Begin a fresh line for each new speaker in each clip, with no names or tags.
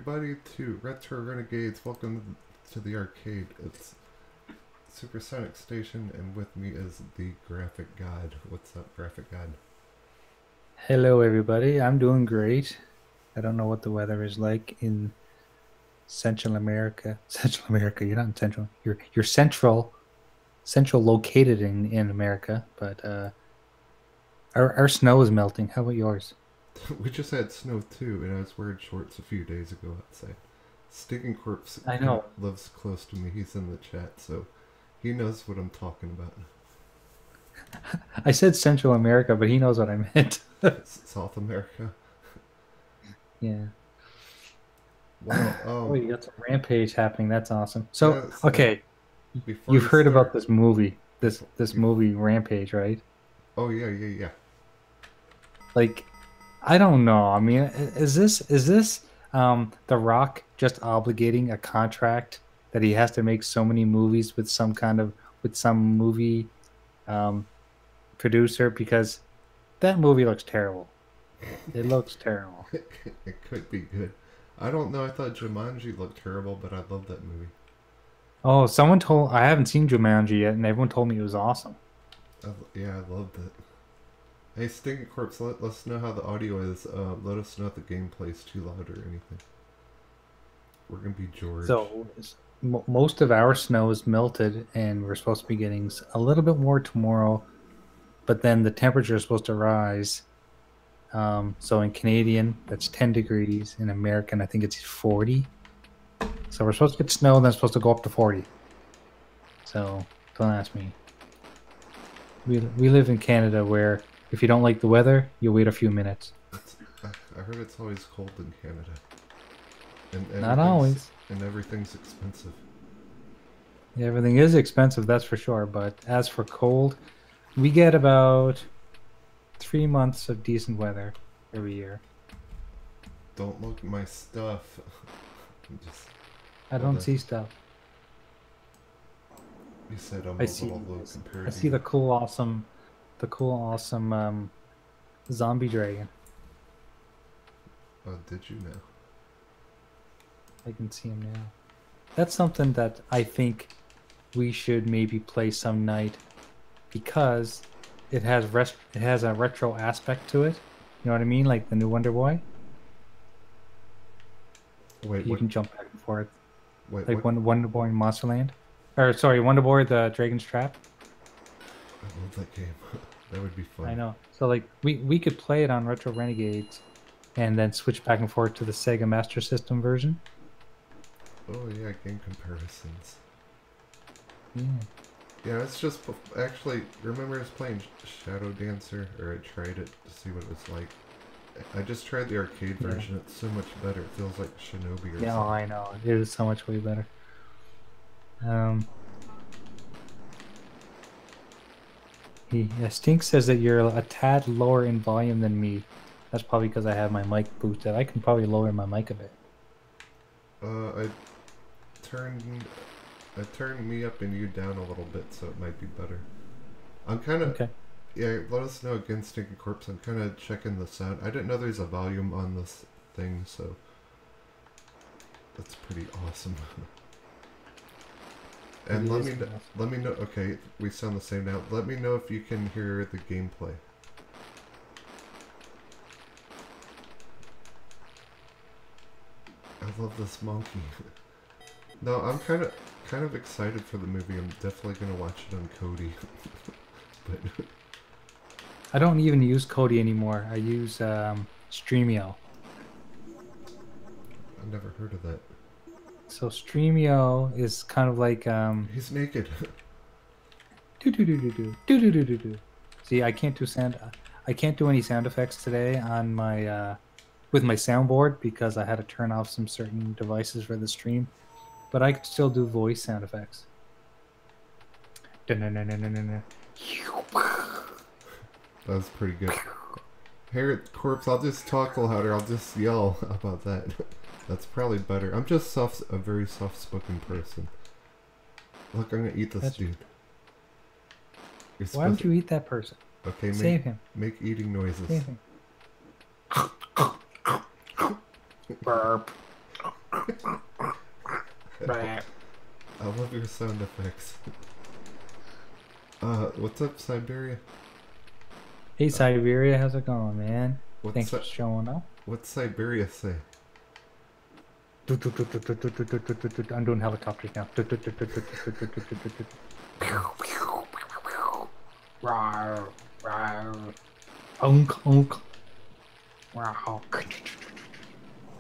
everybody to Retro Renegades. Welcome to the arcade. It's Supersonic Station, and with me is the Graphic God. What's up, Graphic God?
Hello, everybody. I'm doing great. I don't know what the weather is like in Central America. Central America. You're not in Central. You're central located in America. But our snow is melting. How about yours?
We just had snow too, and I was wearing shorts a few days ago outside. Stinking Corpse
I
kind of
know.
lives close to me. He's in the chat, so he knows what I'm talking about.
I said Central America, but he knows what I meant.
South America.
Yeah.
Wow.
Oh, you got some Rampage happening. That's awesome. So,
Yeah. So
okay,
before
you've
you
heard about
start,
this movie, this
bef-
movie Rampage, right?
oh yeah.
Like, I don't know. I mean, is this The Rock just obligating a contract that he has to make so many movies with some movie um, producer because that movie looks terrible. It looks terrible.
It could be good. I don't know. I thought Jumanji looked terrible, but I love that movie.
Oh, I haven't seen Jumanji yet, and everyone told me it was awesome.
Yeah, I loved it. Hey, Stinking Corpse, let us know how the audio is. Let us know if the gameplay is too loud or anything. We're gonna be George.
So most of our snow is melted, and we're supposed to be getting a little bit more tomorrow. But then the temperature is supposed to rise. So in Canadian, that's 10 degrees. In American, I think it's 40. So we're supposed to get snow, and then it's supposed to go up to 40. So don't ask me. We live in Canada where if you don't like the weather, you wait a few minutes.
I heard it's always cold in Canada, and
Not always.
everything's expensive.
Everything is expensive, that's for sure. But as for cold, we get about 3 months of decent weather every year.
Don't look at my stuff. I'm just
I
hold
don't
on.
see stuff.
You said I'm
I
a
see.
little low compared
I
to
see
you.
the cool, awesome zombie dragon.
Oh, did you know?
I can see him now. That's something that I think we should maybe play some night because it has a retro aspect to it. You know what I mean? Like the new Wonder Boy.
Wait,
You
what?
can jump back and forth.
Wait,
Like
what?
Wonder Boy in Monsterland. Or sorry, Wonder Boy the Dragon's Trap.
I love that game. That would be
I
fun.
know. So like we could play it on Retro Renegades and then switch back and forth to the Sega Master System version.
Oh yeah, game comparisons.
Yeah.
Yeah, it's just actually. Remember, I was playing Shadow Dancer, or I tried it to see what it was like. I just tried the arcade
Yeah.
version. It's so much better. It feels like Shinobi or
Yeah, oh,
something.
I know. It is so much way better. Um Stink says that you're a tad lower in volume than me. That's probably because I have my mic boosted. I can probably lower my mic a bit.
I turned I turned me up and you down a little bit, so it might be better. I'm kind of
Okay.
yeah. Let us know again, Stinking Corpse. I'm kind of checking the sound. I didn't know there's a volume on this thing, so that's pretty awesome.
It
And
is awesome.
let me know. Okay, we sound the same now. Let me know if you can hear the gameplay. I love this monkey. No, I'm kind of excited for the movie. I'm definitely gonna watch it on Cody. But
I don't even use Kodi anymore. I use Streamio.
I've never heard of that.
So Streamio is kind of like
He's naked.
do do do do do do do do do do. See, I can't do any sound effects today on my with my soundboard because I had to turn off some certain devices for the stream. But I could still do voice sound effects. Dun-dun-dun-dun-dun-dun.
That was pretty good. Hey, Corpse, I'll just talk louder. I'll just yell about that. That's probably better. I'm just a very soft-spoken person. Look, I'm gonna eat this dude. You're
Why would
supposed
you eat that person?
Okay,
Save him.
make eating noises.
Save him. Burp. Right.
I love your sound effects. What's up, Siberia?
Hey, Siberia, how's it going, man?
What's
Thanks for showing up.
What's Siberia say?
I'm doing helicopters now. Rawr, rawr. Unk, unk. Wow.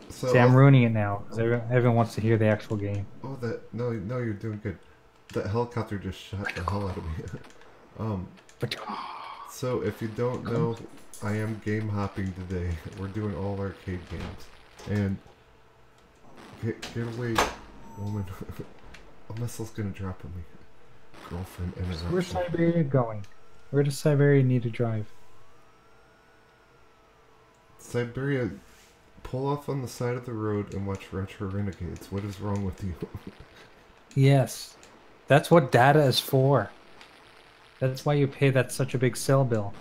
So
See, I'm ruining it now because everyone wants to hear the actual game.
Oh, no, you're doing good. That helicopter just shot the hell out of me. So if you don't know, I am game hopping today. We're doing all arcade games, and get away, woman. A missile's gonna drop on me. Girlfriend interruption.
Where's Siberia going? Where does Siberia need to drive?
Siberia, pull off on the side of the road and watch Retro Renegades. What is wrong with you?
Yes, that's what data is for. That's why you pay that such a big cell bill.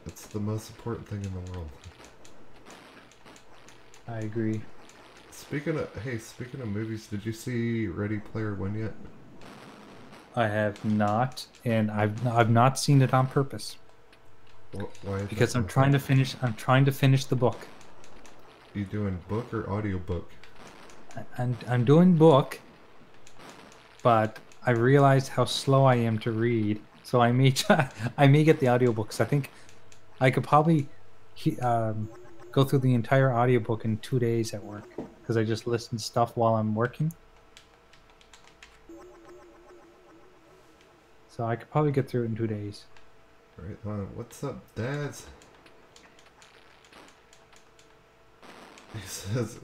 It's the most important thing in the world.
I agree.
Speaking of movies, did you see Ready Player One yet?
I have not, and I've not seen it on purpose.
Why is
Because
that
I'm trying to finish. I'm trying to finish the book.
You doing book or audiobook?
I'm doing book, but I realized how slow I am to read, so I may I may get the audiobooks. I think I could probably go through the entire audiobook in 2 days at work because I just listen to stuff while I'm working. So I could probably get through it in 2 days.
Right on. What's up, Daz? He says,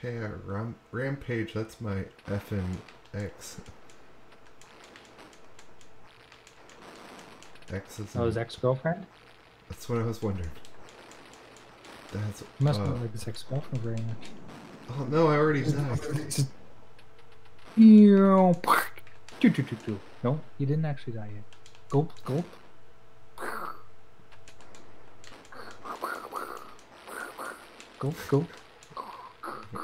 "Hey, Rampage, that's my effing ex." Ex is.
Oh, his ex-girlfriend?
That's what I was wondering. That's.
He must not like his ex-girlfriend very much.
Oh no, I already died.
No, you didn't actually die yet. Gulp, gulp. Gulp, gulp.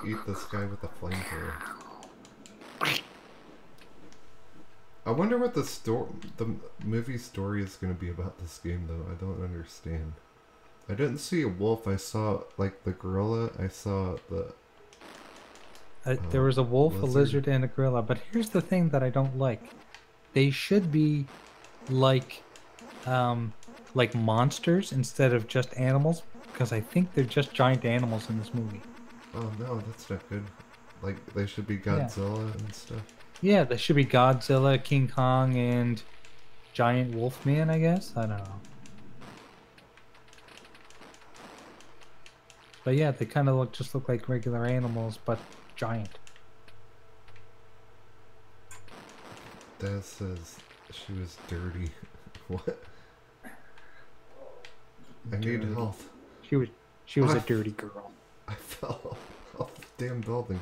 Eat this guy with a flamethrower. I wonder what the movie story is going to be about this game, though. I don't understand. I didn't see a wolf. I saw like the gorilla. I saw the.
There was a wolf, a lizard, and a gorilla. But here's the thing that I don't like. They should be like monsters instead of just animals, because I think they're just giant animals in this movie.
Oh no, that's not good. Like they should be Godzilla and stuff.
Yeah, they should be Godzilla, King Kong, and Giant Wolfman, I guess? I don't know. But yeah, they kind of just look like regular animals, but giant.
Dad says she was dirty. What? I need health.
She was a dirty girl.
I fell off the damn building.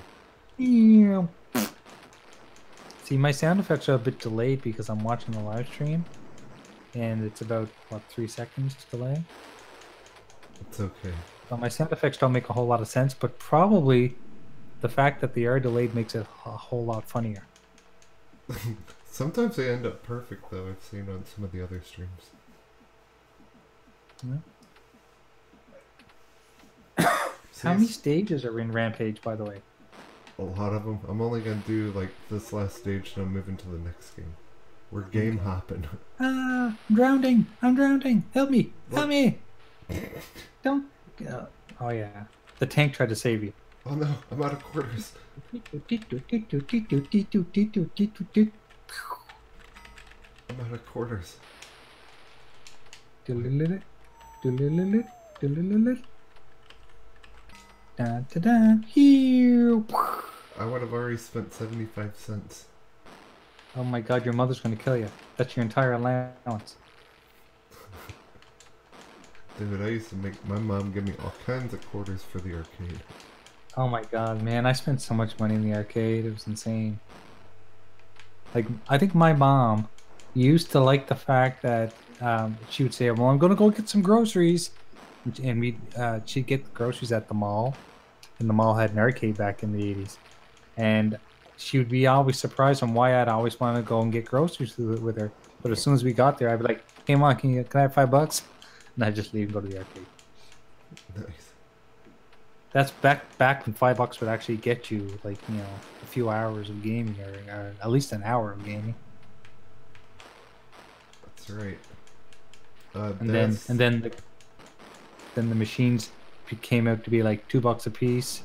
Yeah. See, my sound effects are a bit delayed because I'm watching the live stream, and it's about, what, 3 seconds delay?
It's okay.
So my sound effects don't make a whole lot of sense, but probably the fact that they are delayed makes it a whole lot funnier.
Sometimes they end up perfect, though. I've seen on some of the other streams.
Yeah. How many stages are in Rampage, by the way?
A lot of them. I'm only gonna do like this last stage, and I'm moving to the next game. We're game hopping.
I'm drowning! I'm drowning! Help me! Help me! Don't. Oh yeah, the tank tried to save you.
Oh no, I'm out of quarters. I'm out of quarters. I would have already spent 75 cents.
Oh my god, your mother's gonna kill you. That's your entire allowance.
Dude, I used to make my mom give me all kinds of quarters for the arcade.
Oh my god, man, I spent so much money in the arcade, it was insane. Like, I think my mom used to like the fact that she would say, well, I'm gonna go get some groceries. And she'd get the groceries at the mall. And the mall had an arcade back in the 80s. and she would be always surprised on why I'd always want to go and get groceries with her. But as soon as we got there, I'd be like, "Hey, mom, can I have $5?" And I'd just leave and go to the arcade.
Nice.
That's back when $5 would actually get you like a few hours of gaming or at least an hour of gaming.
That's right.
And then the machines came out to be like $2 a piece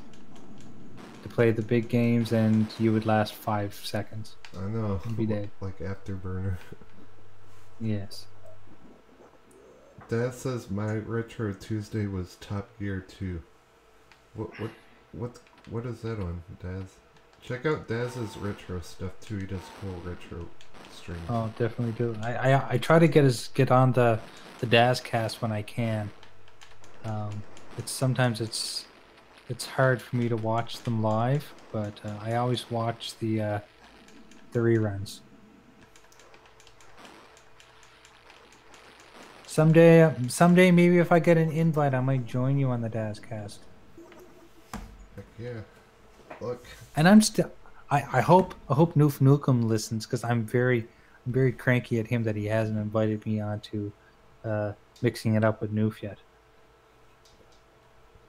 to play the big games, and you would last 5 seconds.
I know.
And be dead.
Like Afterburner.
Yes.
Dad says my retro Tuesday was Top Gear 2. What is that on, Daz? Check out Daz's retro stuff too. He does cool retro streams.
Oh, definitely do. I try to get on the Daz cast when I can. Sometimes it's hard for me to watch them live, but I always watch the reruns. Someday, maybe if I get an invite, I might join you on the Daz cast.
Heck yeah! Look.
And I'm still. I hope Noof Nukem listens, because I'm very cranky at him that he hasn't invited me on to mixing it up with Noof yet.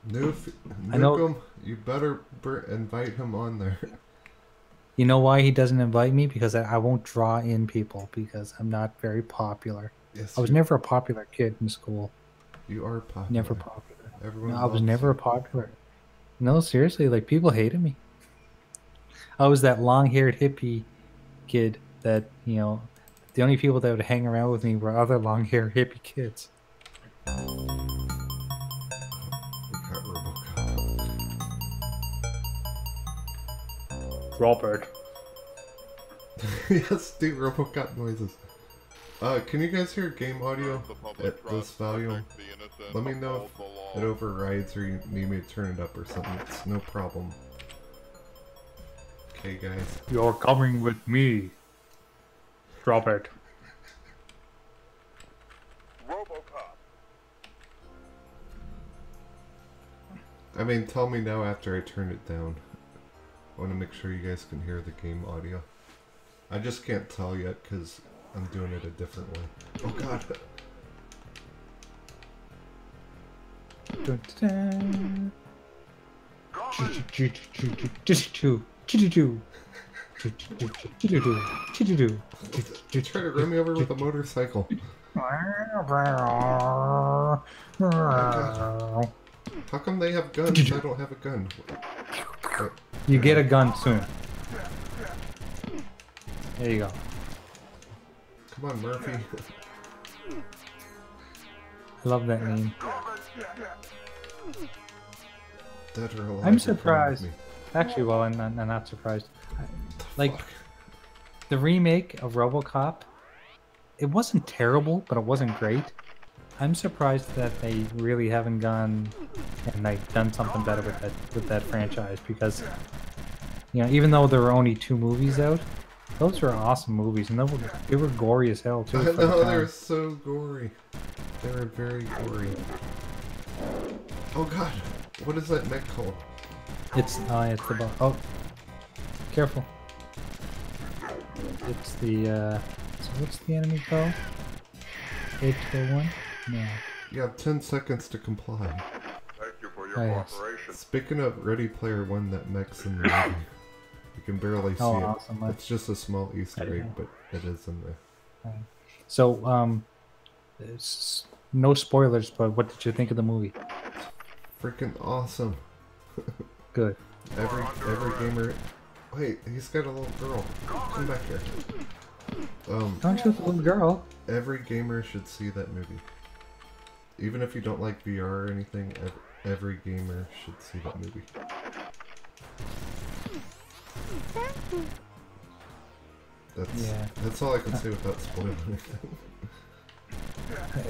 Nukem, you better invite him on there.
You know why he doesn't invite me? Because I won't draw in people, because I'm not very popular.
Yes,
I was never a popular kid in school.
You are popular.
Never popular.
Everyone
No, I was never popular. No, seriously, like people hated me. I was that long-haired hippie kid that, the only people that would hang around with me were other long-haired hippie kids.
We got Robocop.
Robert.
Yes, do Robocop noises. Can you guys hear game audio at this volume? Let me know if it overrides or you need me to turn it up or something. It's no problem. Okay, guys.
You're coming with me. Robert.
Robocop.
I mean, tell me now after I turn it down. I want to make sure you guys can hear the game audio. I just can't tell yet because I'm doing it a different way. Oh god. You're trying to run me over with a motorcycle. Oh god. How come they have guns? I don't have a gun.
You get a gun soon. There you go.
Come on, Murphy.
I love that meme.
Dead or alive,
I'm surprised. Actually, well, I'm not surprised. Like, the remake of Robocop, it wasn't terrible, but it wasn't great. I'm surprised that they really haven't gone and like done something better with that franchise, because even though there were only 2 movies out, those were awesome movies, and they were gory as hell too.
I know, they were so gory. They were very gory. Oh god, what is that mech called?
It's the oh, careful. It's the so what's the enemy called? H1? No.
You have 10 seconds to comply.
Thank you for your
cooperation.
Speaking of Ready Player One, that mech's in the movie. You can barely see it.
Awesome.
It's just a small Easter egg, but it is in there.
So, no spoilers, but what did you think of the movie?
Freaking awesome.
Good.
Every gamer. Wait, he's got a little girl. Come back here.
Don't shoot the little girl.
Every gamer should see that movie. Even if you don't like VR or anything, every gamer should see that movie. That's all I can say without spoiling anything.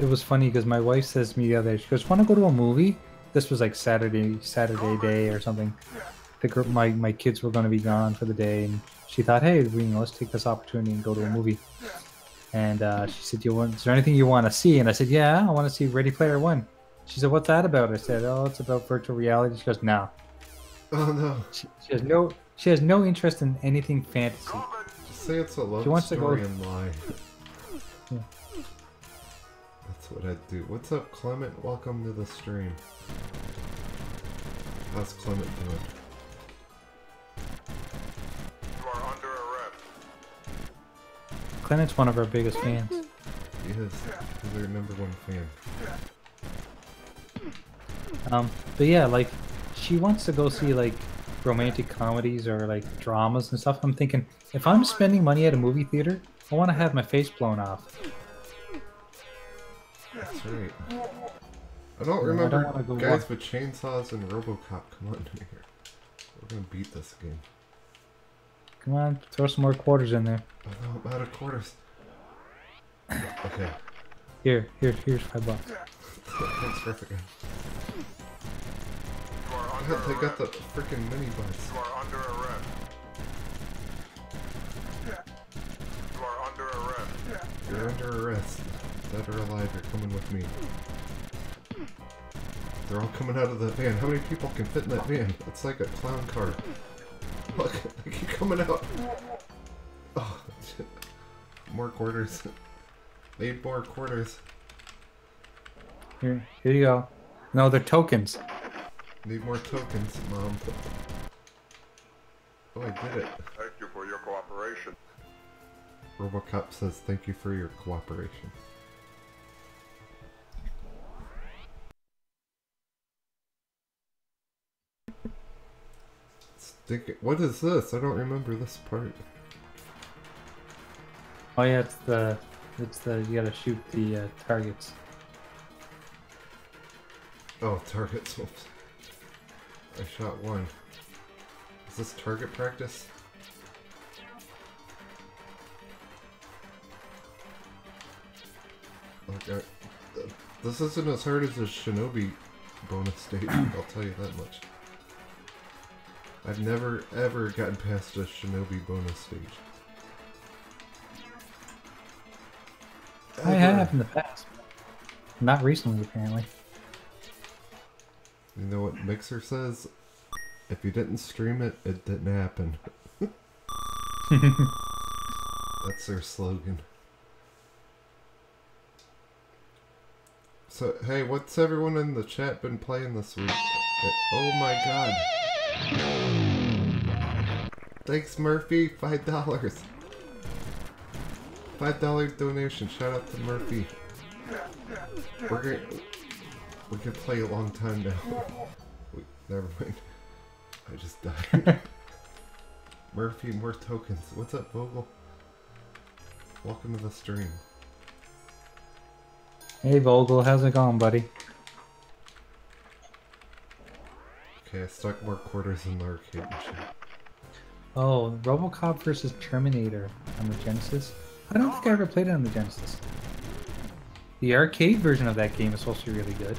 It was funny because my wife says to me the other day, she goes, "Want to go to a movie?" This was like Saturday day or something. I think my kids were going to be gone for the day, and she thought, "Hey, let's take this opportunity and go to a movie." And she said, "Is there anything you want to see?" And I said, "Yeah, I want to see Ready Player One." She said, "What's that about?" I said, "Oh, it's about virtual reality." She goes, "No."
Oh no.
She goes, "No, She has no interest in anything fantasy.
Just say it's a love
She wants to
story
go-
and lie.
Yeah.
That's what I'd do. What's up, Clement? Welcome to the stream. How's Clement doing?
You are under arrest.
Clement's one of our biggest fans.
He is. He's our #1 fan.
But yeah, like, she wants to go see, like, romantic comedies or, like, dramas and stuff. I'm thinking, if I'm spending money at a movie theater, I want to have my face blown off.
That's right. I don't
I
remember
don't wanna go
guys
walk.
with chainsaws and Robocop. Come on here. We're gonna beat this game.
Come on, throw some more quarters in there.
Oh no, I'm out of quarters. Okay.
Here's $5.
Thanks, perfect.
You are
God,
under
they got
arrest.
the freaking mini bus.
You are under arrest. You are under arrest.
You're under arrest. Dead or alive, you're coming with me. They're all coming out of the van. How many people can fit in that van? It's like a clown car. Look, they keep coming out. Oh, shit. More quarters. Need more quarters.
Here you go. No, they're tokens.
Need more tokens, Mom. Oh, I did it.
Thank you for your cooperation.
Robocop says thank you for your cooperation. What is this? I don't remember this part.
Oh yeah, it's the you gotta shoot the targets.
Oh, targets. Oops. I shot one. Is this target practice? Okay. This isn't as hard as a Shinobi bonus stage, I'll tell you that much. I've never ever gotten past a Shinobi bonus stage.
I have in the past. Not recently, apparently.
You know what Mixer says? If you didn't stream it, it didn't happen. That's their slogan. So, hey, what's everyone in the chat been playing this week? Oh my god. Thanks, Murphy. $5. $5 donation. Shout out to Murphy. We could play a long time now. Never mind. I just died. Murphy, more tokens. What's up, Vogel? Welcome to the stream.
Hey Vogel, how's it going, buddy?
Okay, I stuck more quarters in the arcade machine.
Oh, Robocop versus Terminator on the Genesis. I don't think I ever played it on the Genesis. The arcade version of that game is supposed to be really good.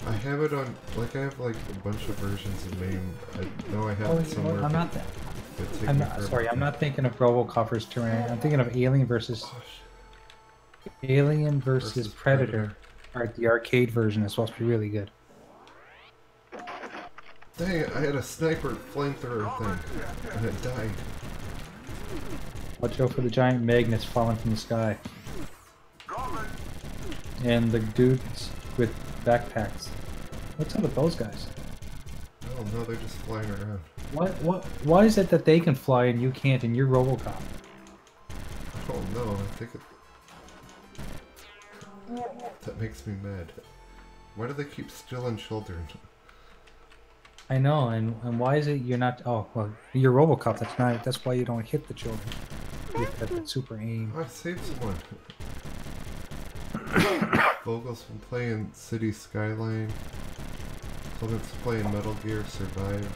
I have it on, like, I have like a bunch of versions of MAME. I know I have
Oh,
it somewhere.
I'm not that.
It'd take
I'm
me
not
forever.
sorry. I'm not thinking of Robocop versus Terminator. I'm thinking of Alien versus
Versus
Predator. Or the arcade version is supposed to be really good.
Dang it, I had a sniper flamethrower thing, and it died.
Watch out for the giant magnets falling from the sky. And the dudes with backpacks. What's up with those guys?
Oh no, they're just flying around.
Why is it that they can fly and you can't and you're Robocop?
Oh no, I think it... That makes me mad. Why do they keep stealing children?
I know, and why is it you're not... Oh, well, you're Robocop, that's why you don't hit the children. You have that super aim.
Oh, I saved someone. Vogel's been playing City Skyline. Clement's playing Metal Gear Survive.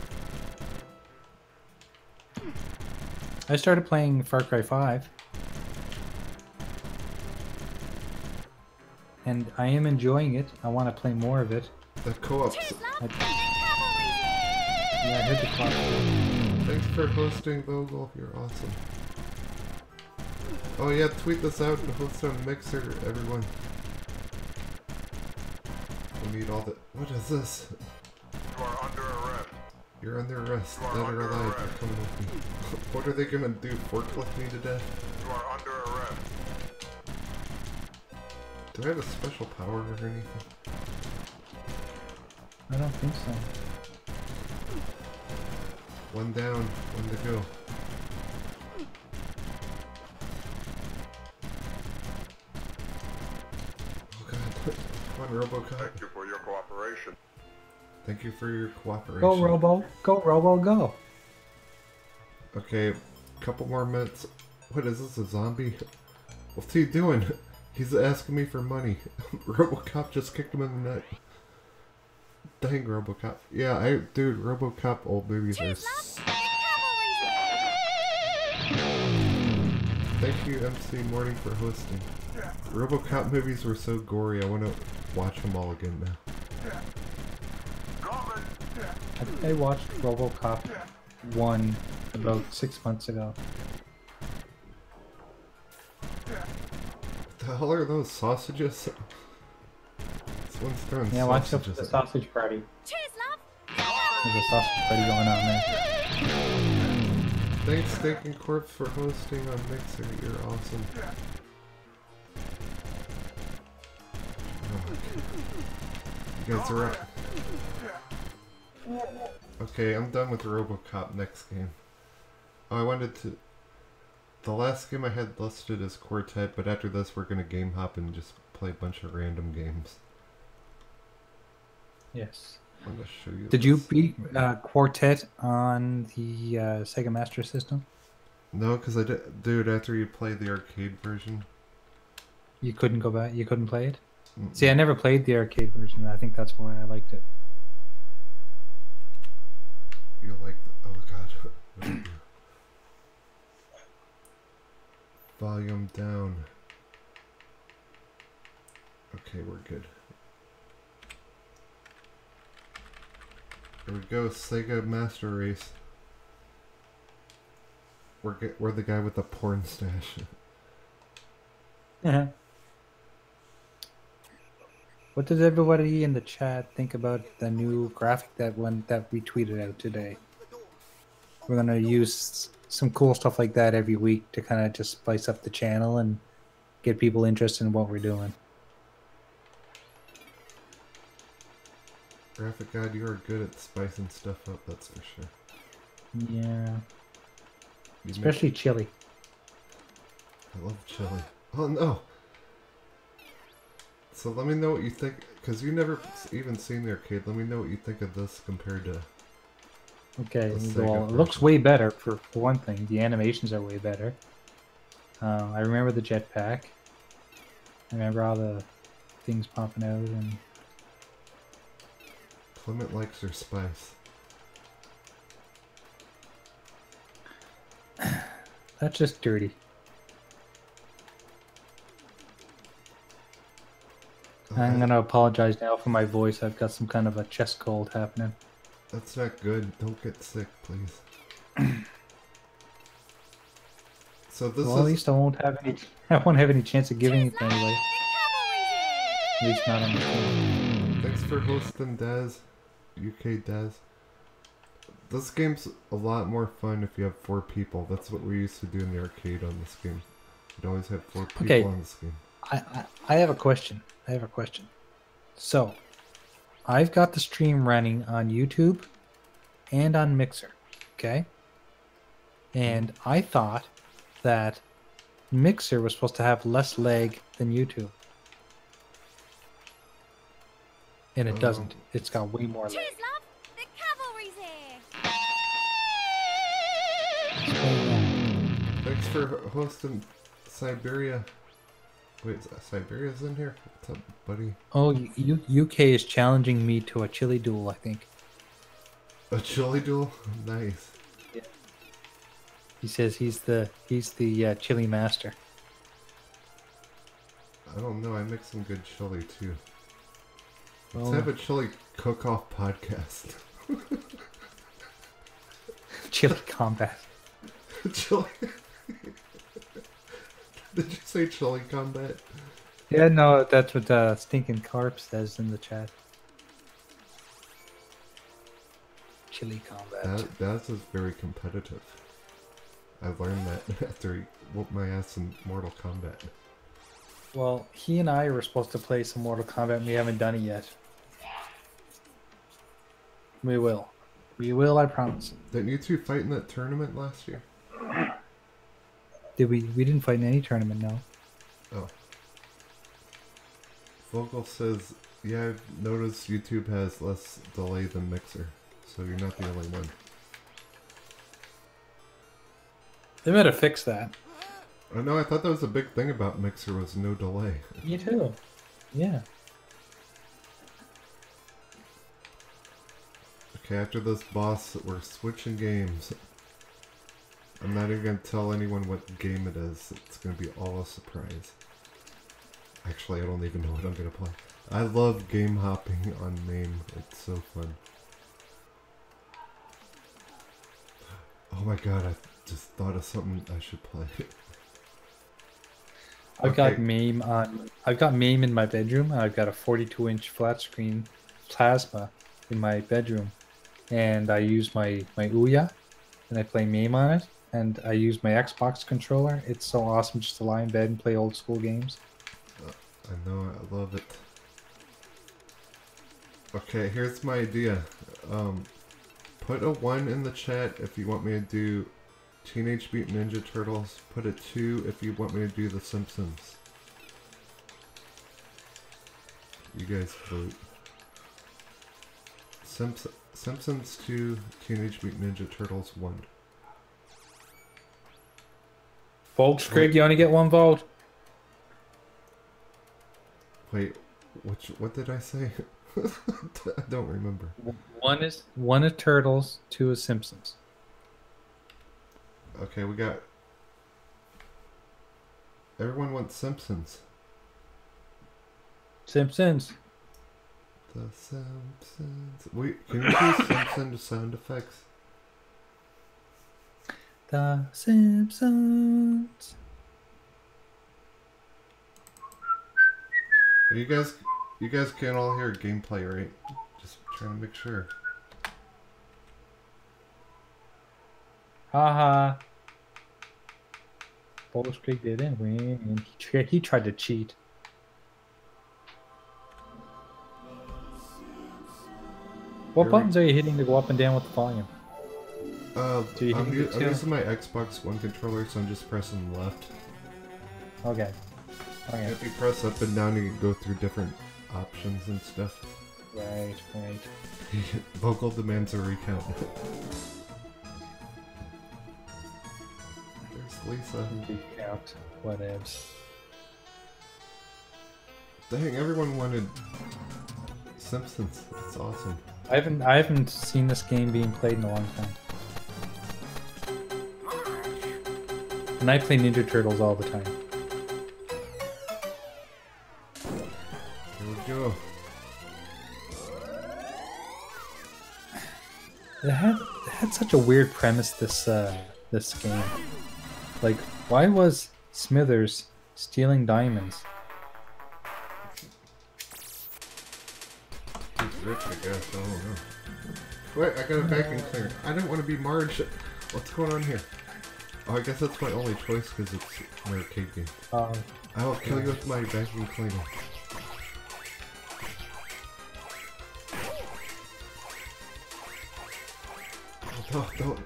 I started playing Far Cry 5. And I am enjoying it. I want to play more of it.
The co-op.
Yeah, I heard the clock.
Thanks for hosting, Vogel. You're awesome. Oh yeah, tweet this out and host on Mixer, everyone. We need all the... What is this? You're under arrest.
You are
Dead or
under
alive,
arrest.
you're coming with me. What are they gonna do? Forklift me to death?
You are under arrest.
Do I have a special power or anything?
I don't think so.
One down, one to go. Oh god. Come on, Robocop.
Thank you for your cooperation.
Thank you for your cooperation.
Go, Robo. Go, Robo, go.
Okay, couple more minutes. What is this, a zombie? What's he doing? He's asking me for money. Robocop just kicked him in the neck. Dang, Robocop. Yeah, dude, Robocop old movies are... Thank you, MC Morning, for hosting. Robocop movies were so gory, I want to watch them all again now.
I think I watched Robocop 1 about 6 months ago.
What the hell are those sausages? This one's throwing
Yeah, watch out for
sausages
the
at me.
sausage party.
Cheers, love.
There's a sausage party going on there.
Thanks, Stinking Corpse, for hosting on Mixer. You're awesome. Oh, you guys are up. Okay, I'm done with Robocop next game. Oh, I wanted to... The last game I had listed as Quartet, but after this we're gonna game hop and just play a bunch of random games.
Yes.
I'm gonna show you
Did you
this.
beat Quartet on the Sega Master System?
No, because I did... Dude, after you play the arcade version...
You couldn't go back? You couldn't play it?
Mm-mm.
See, I never played the arcade version. I think that's why I liked it.
You like... Oh god. What did I do? Volume down. Okay, we're good. Here we go, Sega Master Race. We're the guy with the porn stash.
What does everybody in the chat think about the new graphic that we tweeted out today? We're gonna use some cool stuff like that every week to kind of just spice up the channel and get people interested in what we're doing.
Graphic God, you are good at spicing stuff up, that's for sure.
Yeah,
You
especially chili.
I love chili. Oh no! So let me know what you think, because you never even seen the arcade. Let me know what you think of this compared to...
Okay,
The Sega
well, it looks
version.
way better for one thing. The animations are way better. I remember the jetpack. I remember all the things popping out, and
Clement likes her spice.
that's just dirty. I'm gonna apologize now for my voice. I've got some kind of a chest cold happening.
That's not good. Don't get sick, please. So this
Well, at
is...
least I won't have any. I won't have any chance of giving it to anybody.
The
At least not on the phone.
Thanks for hosting, Daz. UK Daz. This game's a lot more fun if you have 4 people. That's what we used to do in the arcade on this game. You'd always have 4 people
Okay.
on this game.
I have a question. So, I've got the stream running on YouTube and on Mixer, okay? And I thought that Mixer was supposed to have less lag than YouTube. And it doesn't. It's got way more lag.
Cheers, love. The cavalry's here.
Explain that.
Thanks for hosting Siberia. Wait, Siberia's in here? What's up, buddy?
Oh, UK is challenging me to a chili duel, I think.
A chili duel? Nice.
He says he's the chili master.
I don't know, I make some good chili too. Let's
Oh.
have a chili cook-off podcast.
Chili combat.
Chili... Did you say chili combat?
Yeah, no, that's what Stinking Carp says in the chat. chili combat.
Daz is very competitive. I learned that after he whooped my ass in Mortal Kombat.
Well, he and I were supposed to play some Mortal Kombat, and we haven't done it yet. We will. We will, I promise.
Didn't you two fight in that tournament last year?
Did we? We didn't fight in any tournament, no.
Oh. Vogel says, yeah, I've noticed YouTube has less delay than Mixer, so you're not the only one.
They better fix that.
I know, I thought that was a big thing about Mixer was no delay.
Me too. Yeah.
Okay, after this boss, we're switching games. I'm not even going to tell anyone what game it is. It's going to be all a surprise. Actually, I don't even know what I'm going to play. I love game hopping on MAME. It's so fun. Oh my god, I just thought of something I should play.
I've got MAME on. I've got MAME in my bedroom. I've got a 42-inch flat screen plasma in my bedroom, and I use my Ouya, and I play MAME on it. And I use my Xbox controller. It's so awesome just to lie in bed and play old school games.
I know, I love it. Okay, here's my idea. Put a 1 in the chat if you want me to do Teenage Mutant Ninja Turtles. Put a 2 if you want me to do The Simpsons. You guys vote. Simpsons 2, Teenage Mutant Ninja Turtles 1.
Vote, Craig, you only get one vote.
Wait, what did I say? I don't remember.
One is Turtles, 2 is Simpsons.
Okay, we got... Everyone wants Simpsons.
Simpsons.
The Simpsons. Wait, can you do Simpsons sound effects?
The Simpsons.
You guys can all hear gameplay, right? Just trying to make sure.
Haha. Boulder Creek didn't win. He tried to cheat. What buttons are you hitting to go up and down with the volume?
I'm using my Xbox One controller, so I'm just pressing left.
Okay. Okay.
If you press up and down, you can go through different options and stuff.
Right, right.
Vocal demands a recount. There's Lisa.
Recount. Whatevs.
Dang, everyone wanted Simpsons. That's awesome.
I haven't seen this game being played in a long time. And I play Ninja Turtles all the time.
Here we go.
It had such a weird premise, this game. Like, why was Smithers stealing diamonds?
He's rich, I guess. I don't know. Wait, I got a vacuum cleaner. I didn't want to be Marge. What's going on here? Oh, I guess that's my only choice because it's an arcade game. I will kill you with my vacuum cleaner. Don't.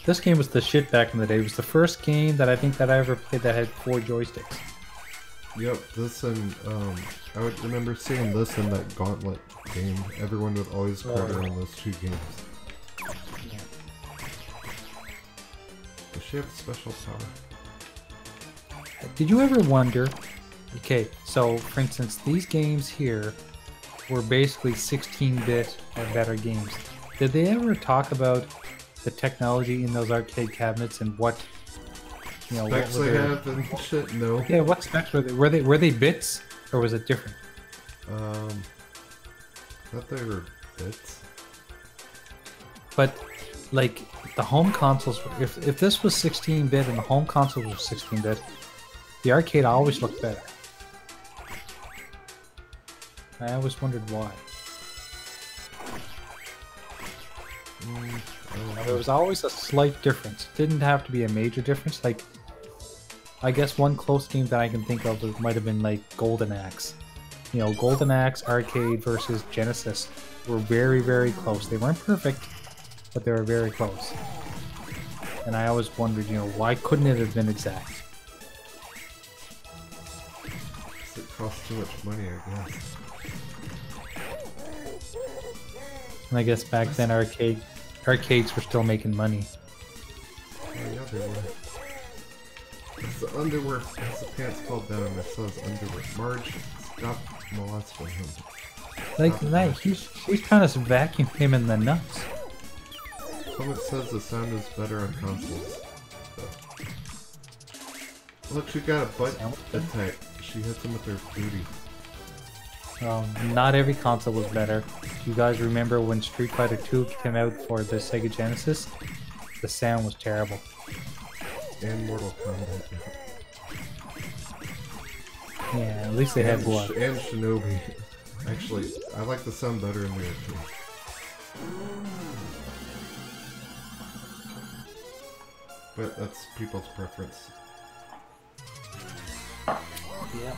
This game was the shit back in the day. It was the first game that I think that I ever played that had 4 joysticks.
Yep, this and I would remember seeing this in that Gauntlet game. Everyone would always crowd around those 2 games. Does she have a special power?
Did you ever wonder? Okay, so for instance, these games here were basically 16-bit or better games. Did they ever talk about the technology in those arcade cabinets and what, you know,
specs
what
they have and shit? No.
Yeah, what specs were they? Were they bits or was it different?
I thought they were bits.
But like the home consoles, if this was 16-bit and the home consoles were 16-bit, the arcade always looked better. I always wondered why. Now, there was always a slight difference. It didn't have to be a major difference. Like, I guess one close game that I can think of might have been like Golden Axe. You know, Golden Axe Arcade versus Genesis were very, very close. They weren't perfect, but they were very close. And I always wondered, you know, why couldn't it have been exact?
It costs too much money, I guess.
And I guess back then arcades were still making money.
Oh yeah, they were. It's the underwear. Has the pants pulled down and it says underwear. Marge, stop molesting him.
Like that, he's trying to vacuum him in the nuts.
Someone says the sound is better on consoles. So. Look, she got a butt attack. She hits him with her booty.
Not every console was better. You guys remember when Street Fighter 2 came out for the Sega Genesis? The sound was terrible.
And Mortal Kombat.
Yeah, at least they had blood.
And Shinobi. Actually, I like the sound better in there too. But that's people's preference.
Yeah.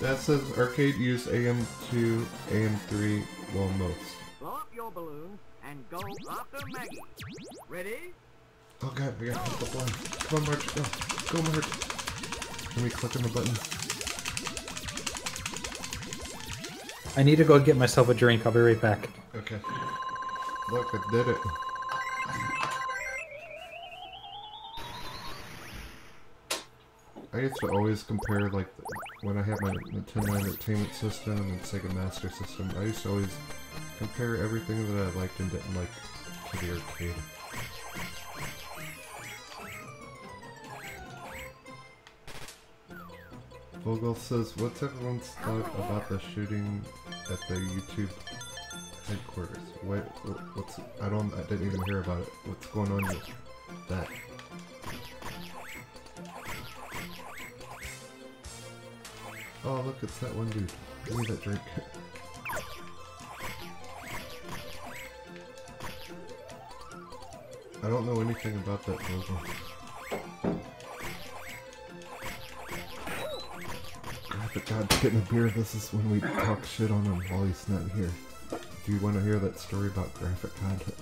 That says arcade use AM2, AM3, well most.
Blow up your balloon and go after Maggie. Ready?
Oh god, we gotta hit the blind. Come on, Marge, go. Go, Marge. Can we click on the button?
I need to go get myself a drink. I'll be right back.
Okay. Look, I did it. I used to always compare, like, when I had my Nintendo Entertainment System and Sega Master System, I used to always compare everything that I liked and didn't like to the arcade. Vogel says, what's everyone's thought about the shooting at the YouTube headquarters? What's, I didn't even hear about it. What's going on with that? Oh, look, it's that one dude. Give me that drink. I don't know anything about that Vogel. But God, getting a beer, this is when we talk shit on him while he's not here. Do you want to hear that story about graphic content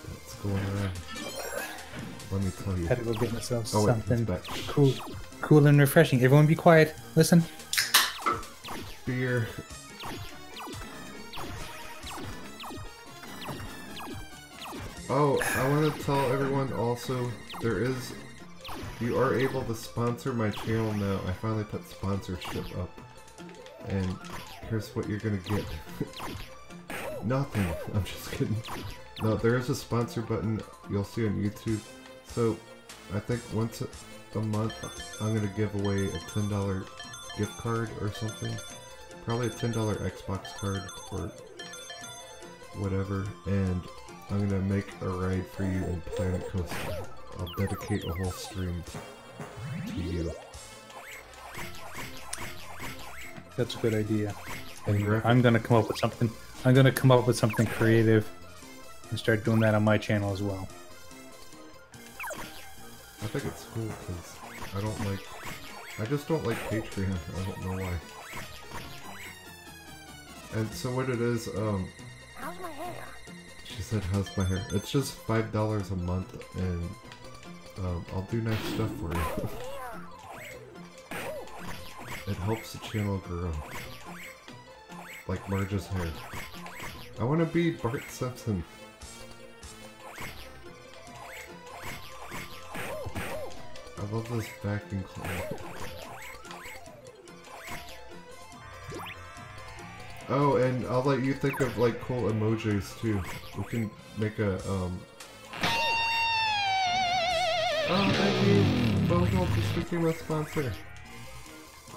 that's going around? Let me tell you.
Had to go get myself
Oh, wait,
something
he's back.
cool and refreshing. Everyone be quiet. Listen.
Beer. Oh, I want to tell everyone also, you are able to sponsor my channel now. I finally put sponsorship up. And here's what you're gonna get. Nothing. I'm just kidding. No, there is a sponsor button you'll see on YouTube. So, I think once a month, I'm gonna give away a $10 gift card or something. Probably a $10 Xbox card or whatever. And I'm gonna make a ride for you in Planet Coaster. I'll dedicate a whole stream to you.
That's a good idea.
And
I'm gonna come up with something. I'm gonna come up with something creative and start doing that on my channel as well.
I think it's cool because I just don't like Patreon. I don't know why. And so what it is,
How's my hair?
she said, how's my hair? It's just $5 a month and I'll do nice stuff for you. It helps the channel grow. Like Marge's hair. I want to be Bart Simpson. I love this vacuum cleaner. Oh, and I'll let you think of like cool emojis too. We can make a Oh, thank you! Vogel just became a sponsor.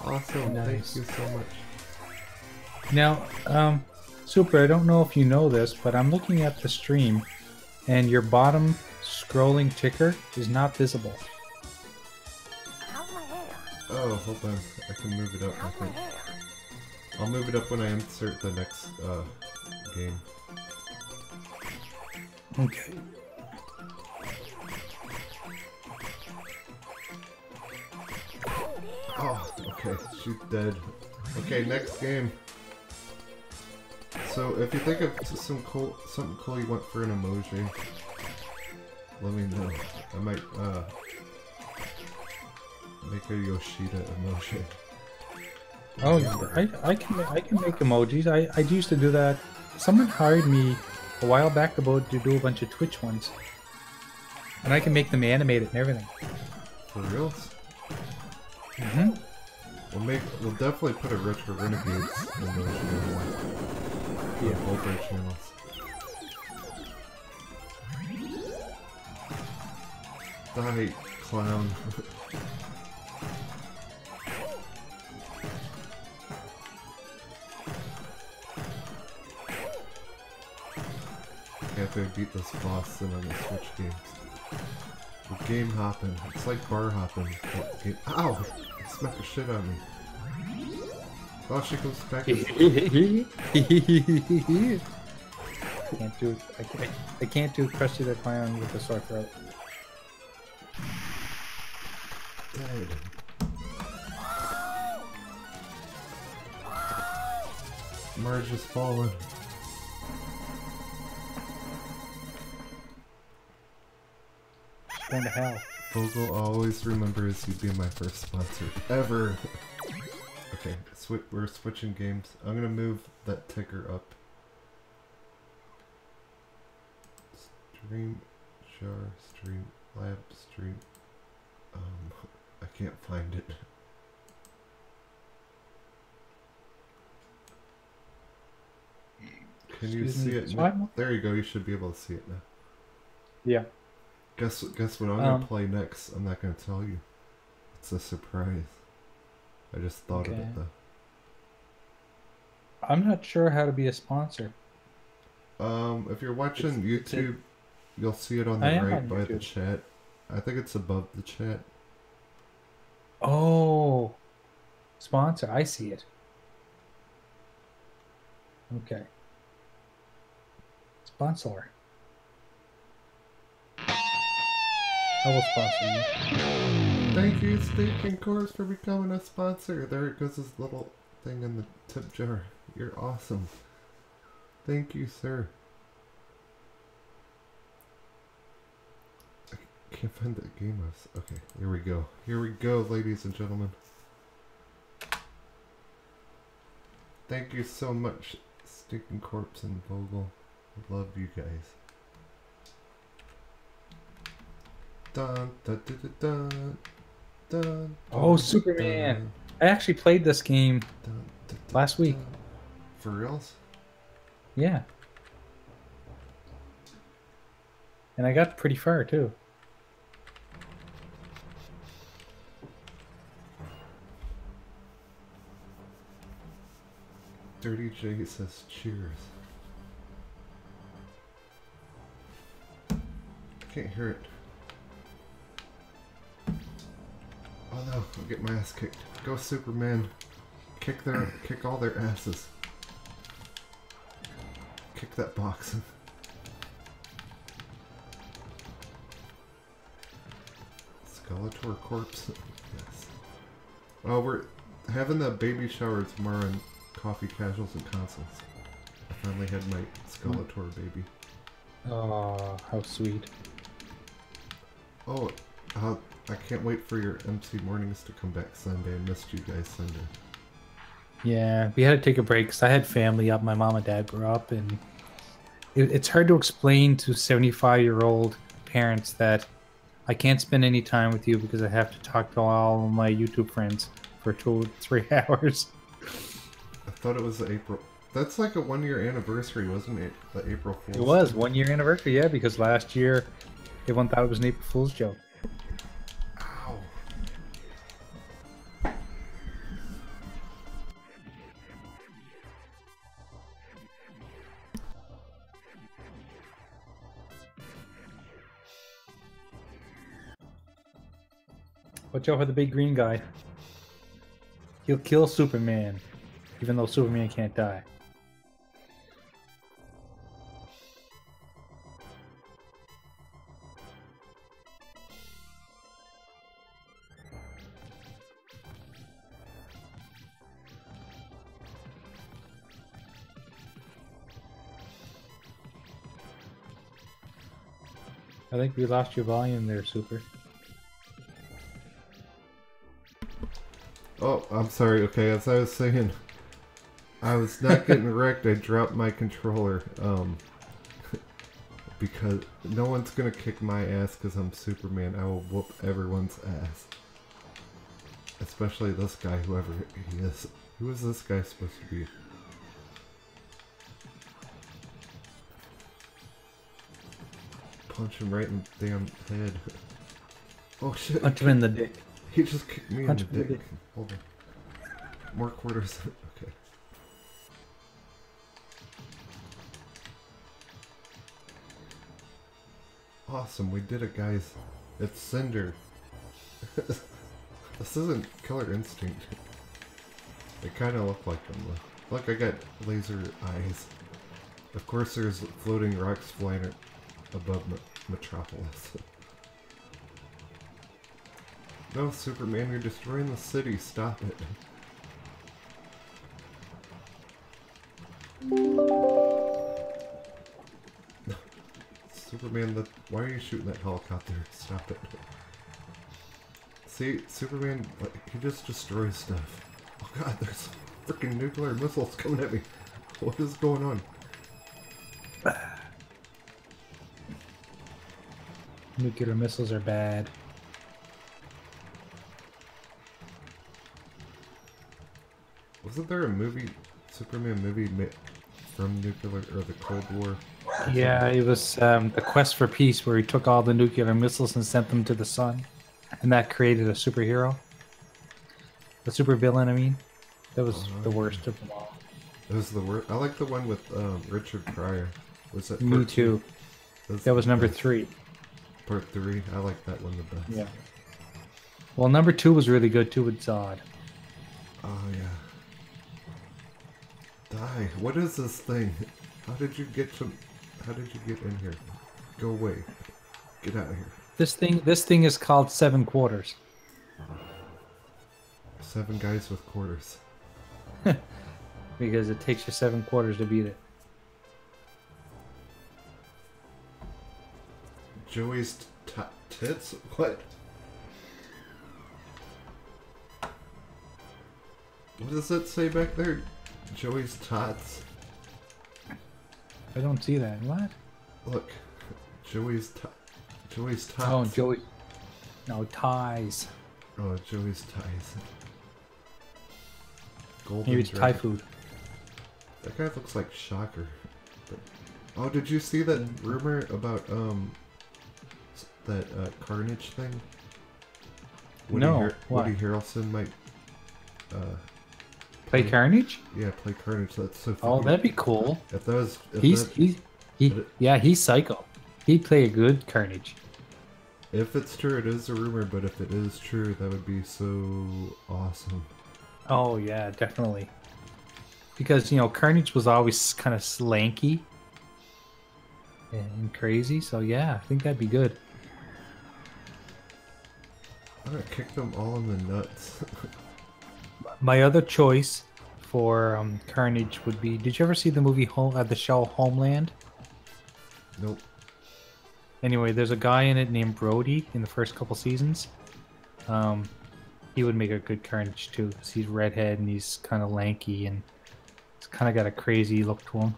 Awesome,
Nice.
thank you so much.
Now, Super, I don't know if you know this, but I'm looking at the stream, and your bottom scrolling ticker is not visible.
How's my hair?
Oh, hold on. I can move it up, I
How's my
think.
hair?
I'll move it up when I insert the next game.
Okay.
Oh, okay, she's dead. Okay, next game. So if you think of something cool you want for an emoji, let me know. I might make a Yoshida emoji.
Oh, I can make emojis. I used to do that. Someone hired me a while back to do a bunch of Twitch ones, and I can make them animated and everything.
For reals?
Mm-hmm.
We'll definitely put a retro Renegades emoji in one. Yeah, both our channels. Die, clown. After I beat this boss, then I'm gonna switch games. We're game hopping. It's like bar hopping. Ow! Smack the shit out of me. Oh, she goes back.
Can't do. I can't do Krusty the Clown with a sore throat.
Dead. Marge is falling.
Going to hell.
Vogel always remembers you being my first sponsor ever. Okay, we're switching games. I'm gonna move that ticker up. Stream, jar, stream, lab, stream. I can't find it. Can you see it? There you go. You should be able to see it now.
Yeah.
Guess what I'm gonna play next? I'm not gonna tell you. It's a surprise. I just thought of it though.
I'm not sure how to be a sponsor.
If you're watching YouTube, you'll see it on the right by the chat. I think it's above the chat.
Oh, sponsor. I see it. Okay. Sponsor. I will sponsor you.
Thank you, Stinking Course, for becoming a sponsor. There it goes, this little thing in the tip jar. You're awesome. Thank you, sir. I can't find that game. Okay, here we go. Here we go, ladies and gentlemen. Thank you so much, Stinking Corpse and Vogel. Love you guys. Dun, dun, dun, dun, dun, dun,
oh, Superman!
Dun,
I actually played this game
dun, dun,
last week.
For reals?
Yeah. And I got pretty far too.
Dirty J says cheers. I can't hear it. Oh no, I'll get my ass kicked. Go Superman. Kick all their asses. Kick that box. Skeletor corpse. Yes. Oh, we're having the baby shower tomorrow in Coffee Casuals and Consoles. I finally had my Skeletor baby.
Oh, how sweet.
Oh, I can't wait for your MC mornings to come back Sunday. I missed you guys Sunday.
Yeah, we had to take a break because I had family up. My mom and dad grew up, and it's hard to explain to 75-year-old parents that I can't spend any time with you because I have to talk to all of my YouTube friends for 2 or 3 hours.
I thought it was April. That's like a 1-year anniversary, wasn't it? The April Fool's.
It was 1-year anniversary, yeah, because last year everyone thought it was an April Fool's joke.
Ow.
Watch out for the big green guy. He'll kill Superman. even though Superman can't die. I think we lost your volume there, Super.
Oh, I'm sorry. Okay, as I was saying, I was not getting wrecked. I dropped my controller. Because no one's gonna kick my ass because I'm Superman. I will whoop everyone's ass. Especially this guy, whoever he is. Who is this guy supposed to be? Punch him right in the damn head. Oh shit.
Punch him in the dick.
He just kicked me
Punch
in
him
the
in the
dick. Hold on. More quarters. Okay. Awesome, we did it, guys. It's Cinder. This isn't Killer Instinct. They kind of look like them, though. Look, I got laser eyes. Of course, there's floating rocks flying above Metropolis. No, Superman, you're destroying the city. Stop it. Superman, why are you shooting that helicopter? Stop it. See, Superman, he just destroys stuff. Oh god, there's freaking nuclear missiles coming at me. What is going on?
Nuclear missiles are bad.
Wasn't there a movie, Superman movie from nuclear, or the Cold War?
Yeah, it was the Quest for Peace, where he took all the nuclear missiles and sent them to the sun, and that created a superhero. The supervillain, I mean. That was the worst of them all.
It was the worst. I like the one with Richard Pryor. Was that?
Me too. That was number 3.
Part 3. I like that one the best.
Yeah. Well, number 2 was really good too with Zod.
Oh yeah. Die. What is this thing? How did you get in here? Go away. Get out of here.
This thing is called 7 quarters.
7 guys with quarters.
Because it takes you 7 quarters to beat it.
Joey's tits? What? What does that say back there? Joey's tots?
I don't see that. What?
Look. Joey's tots.
Oh, Joey. No, ties.
Oh, Joey's ties. Golden
Maybe it's Thai
dragon.
food.
That guy looks like Shocker. But, oh, did you see that rumor about that Carnage thing?
No, what?
Woody Harrelson might
Play Carnage?
yeah, play Carnage. That's so funny.
Oh, that'd be cool.
If that was,
He's psycho. He'd play a good Carnage.
if it's true, it is a rumor, but if it is true, that would be so awesome.
Oh yeah, definitely. Because Carnage was always kind of slanky and crazy, so yeah, I think that'd be good.
I'm gonna kick them all in the nuts.
My other choice for Carnage would be: did you ever see the movie the show Homeland?
Nope.
Anyway, there's a guy in it named Brody in the first couple seasons. He would make a good Carnage too, because he's redhead and he's kind of lanky and he's kind of got a crazy look to him.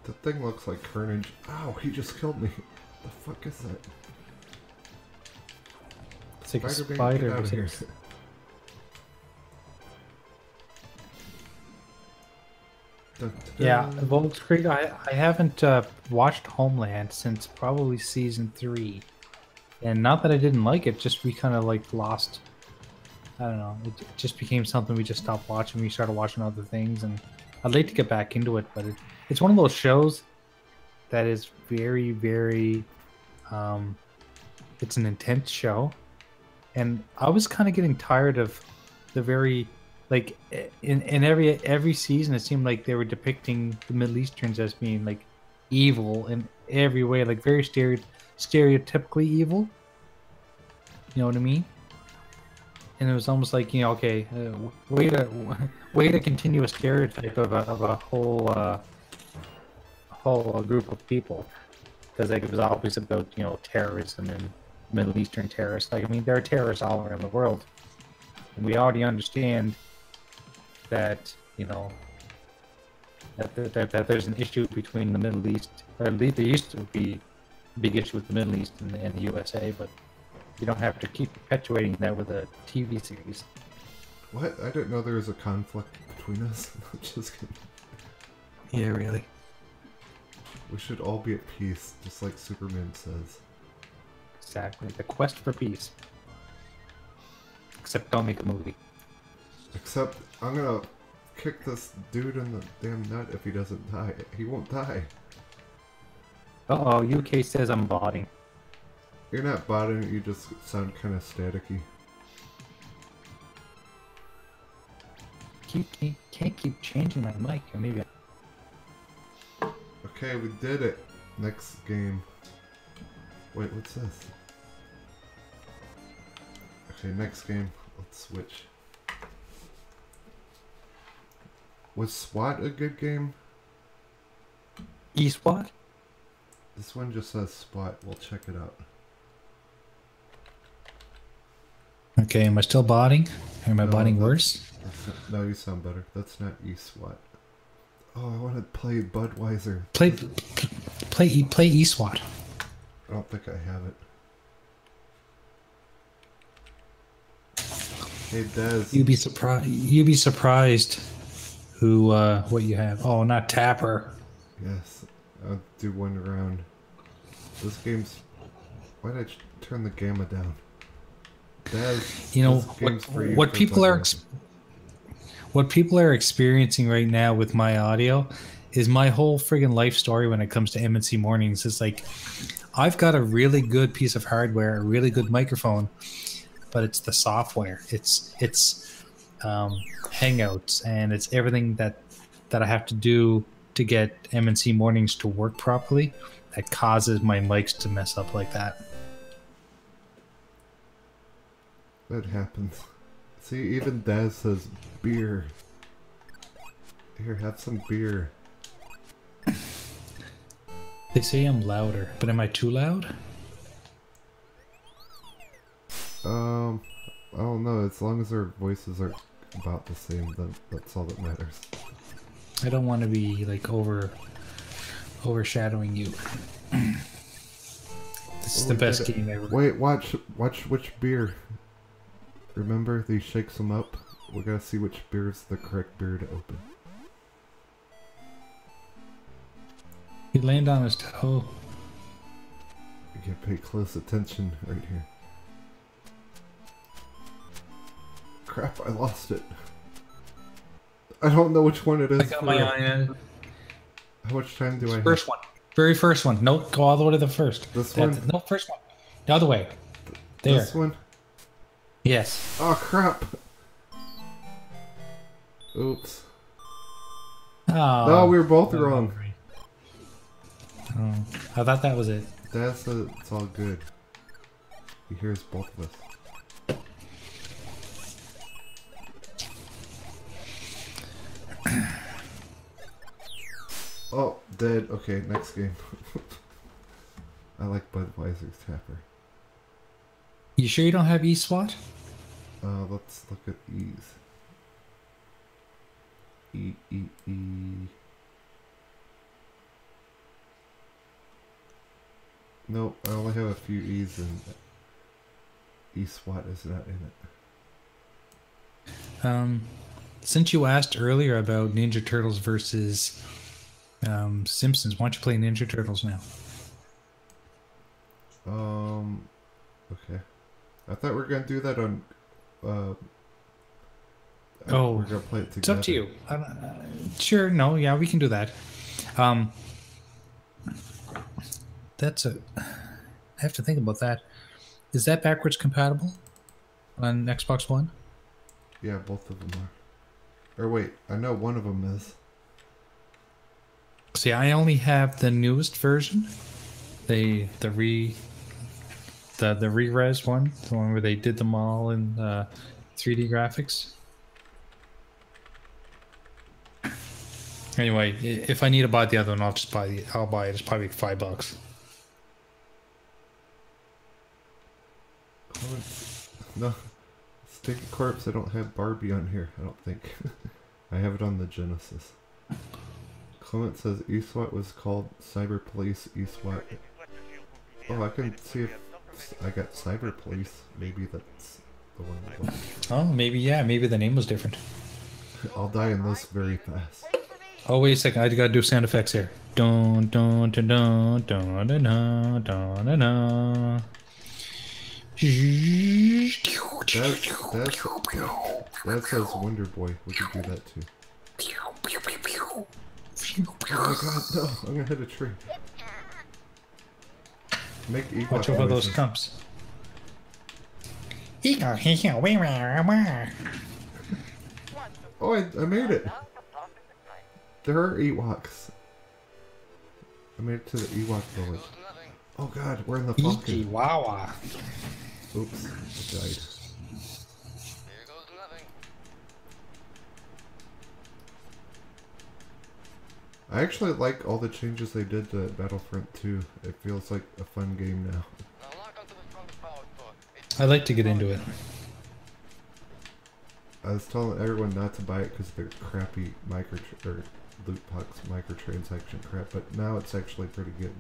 The thing looks like Carnage. Ow, he just killed me. The fuck is that?
It's like a
Spider-Man,
spider.
get out of here. Dun, dun,
Yeah,
dun.
well, it's great. I haven't watched Homeland since probably season 3, and not that I didn't like it, just we kind of like lost. I don't know. It just became something we just stopped watching. We started watching other things, and I'd like to get back into it, but it's one of those shows that is very, very. It's an intense show, and I was kind of getting tired of the very like in every season, it seemed like they were depicting the Middle Easterns as being like evil in every way, like very stereotypically evil. You know what I mean? And it was almost like, you know, okay, way to continue a stereotype of a whole group of people, because like it was always about, you know, terrorism and Middle Eastern terrorists. Like, I mean, there are terrorists all around the world, and we already understand that, you know, that there's an issue between the Middle East, or at least there used to be a big issue with the Middle East and the USA, but you don't have to keep perpetuating that with a TV series.
What? I didn't know there was a conflict between us. I'm just kidding.
Yeah, really.
We should all be at peace, just like Superman says.
Exactly. The quest for peace. Except don't make a movie.
Except, I'm gonna kick this dude in the damn nut if he doesn't die. He won't die.
Uh-oh, UK says I'm botting.
You're not botting, you just sound kind of staticky.
Can't keep changing my mic. Or maybe
Okay, we did it. Next game. Wait, what's this? Okay, next game. Let's switch. Was SWAT a good game?
E-SWAT?
This one just says SWAT. We'll check it out.
Okay, am I still botting? Or am I
No,
botting
that's-
worse?
No, you sound better. That's not E-SWAT. Oh, I want to play Budweiser.
Play E-SWAT.
I don't think I have it. Hey, Des.
You'd be surprised who what you have. Oh, not Tapper.
Yes, I'll do one round. This game's... Why did I turn the gamma down? Des,
You know
this game's for you
what
for
people are
Budweiser.
what people are experiencing right now with my audio is my whole friggin' life story when it comes to MNC mornings. It's like I've got a really good piece of hardware, a really good microphone, but it's the software. It's Hangouts, and it's everything that I have to do to get MNC mornings to work properly that causes my mics to mess up like that.
That happens. See, even Daz says beer. Here, have some beer.
They say I'm louder, but am I too loud?
I don't know. As long as our voices are about the same, then that's all that matters.
I don't want to be like overshadowing you. This is
Oh,
the
we
best
did it.
game ever.
Wait, watch which beer. Remember, he shakes them up. We gotta see which beer is the correct beer to open.
He landed on his toe.
You gotta pay close attention right here. Crap, I lost it. I don't know which one it is.
I got my eye on it.
How much time do I have?
First one. Very first one. Nope, go all the way to the first.
This
That's
one?
it. No, first one. The other way. There.
This one?
Yes.
Oh, crap! Oops.
Oh,
No, we were both wrong.
Oh, I thought that was it.
Dad said it's all good. He hears both of us. Oh, dead. Okay, next game. I like Budweiser's Tapper.
You sure you don't have E-SWAT?
Let's look at E's. E. Nope, I only have a few E's and E-SWAT is not in it.
Since you asked earlier about Ninja Turtles versus Simpsons, why don't you play Ninja Turtles now?
Okay. I thought we were gonna do that on.
Oh,
we're gonna play it together.
It's up to you. Sure, no, yeah, we can do that. That's a. I have to think about that. Is that backwards compatible on Xbox One?
Yeah, both of them are. Or wait, I know one of them is.
See, I only have the newest version. The re-res one, the one where they did them all in 3D graphics. Anyway, if I need to buy the other one, I'll buy it. It's probably $5.
No, Sticky Corpse, I don't have Barbie on here, I don't think. I have it on the Genesis. Clement says eSWAT was called Cyber Police eSWAT. Oh, I can see if I got Cyber Police. Maybe that's the one.
Oh, maybe, yeah, maybe the name was different.
I'll die in this very fast.
Oh, wait a second, I gotta do sound effects here. Dun dun dun dun dun dun dun dun dun dun.
That says Wonder Boy. We could do that too. Oh my god, no! I'm gonna hit a tree. Make Ewok
Watch over those
noises.
stumps.
Oh, I made it! There are Ewoks. I made it to the Ewok village. Oh god, we're in the Falcon.
Chihuahua.
Oops, I died. I actually like all the changes they did to Battlefront 2. It feels like a fun game now.
I'd like to get into it.
I was telling everyone not to buy it because they're crappy loot box microtransaction crap, but now it's actually pretty good.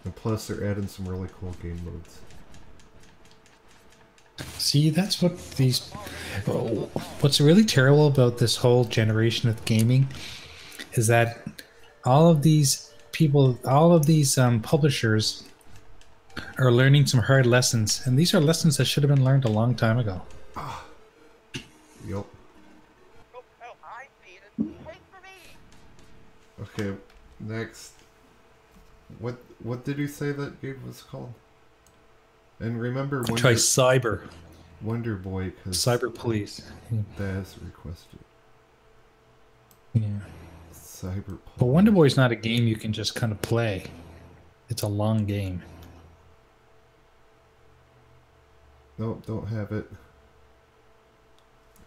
And plus they're adding some really cool game modes.
See, that's what these... What's really terrible about this whole generation of gaming is that all of these people, all of these publishers are learning some hard lessons. And these are lessons that should have been learned a long time ago.
Yup. Okay, next. What did you say that game was called? And remember
Try Cyber.
Wonder Boy, because
Cyber Police.
Daz requested.
Yeah.
Cyber Police.
But Wonder Boy's not a game you can just kind of play. It's a long game.
Nope, don't have it.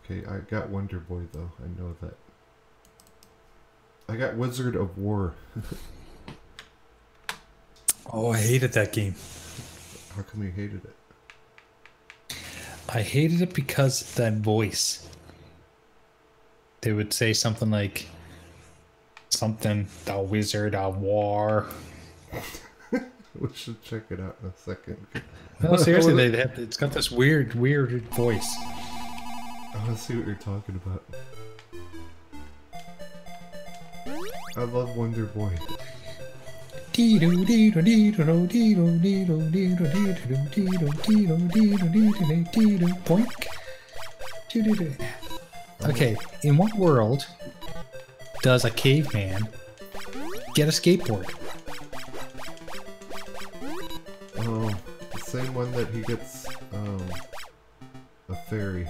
Okay, I got Wonder Boy though. I know that. I got Wizard of War.
Oh, I hated that game.
How come you hated it?
I hated it because of that voice. They would say something like, the Wizard of War.
We should check it out in a second.
No, seriously, it's got this weird voice.
I want to see what you're talking about. I love Wonder Boy.
Okay, in what world does a caveman get a skateboard?
Oh, the same one that he gets, a fairy.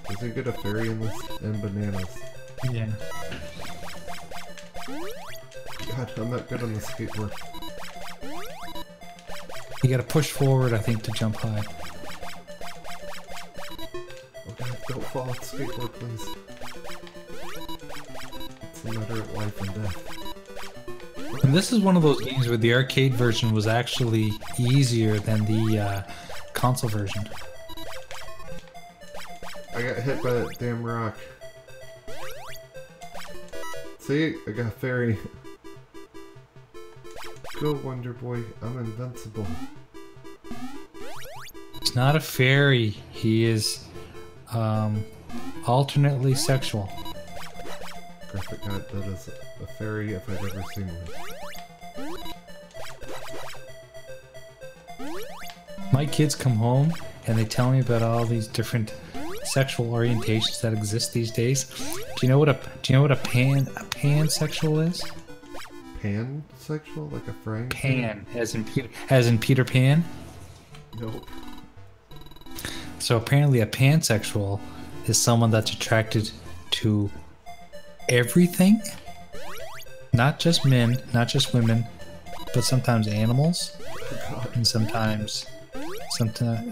Does he get a fairy in this? And bananas.
Yeah.
God, I'm not good on the skateboard.
You gotta push forward, I think, to jump high.
Oh god, don't fall off the skateboard, please. It's a matter of life and death.
And this is one of those games where the arcade version was actually easier than the console version.
I got hit by that damn rock. See? I got a fairy. Go, Wonder Boy. I'm invincible.
He's not a fairy. He is alternately sexual.
Graphic God, that is a fairy if I've ever seen one.
My kids come home and they tell me about all these different sexual orientations that exist these days. Do you know what a pansexual is?
Pansexual? Like a frying
Pan, as in Peter Pan.
Nope.
So apparently a pansexual is someone that's attracted to everything, not just men, not just women, but sometimes animals, and sometimes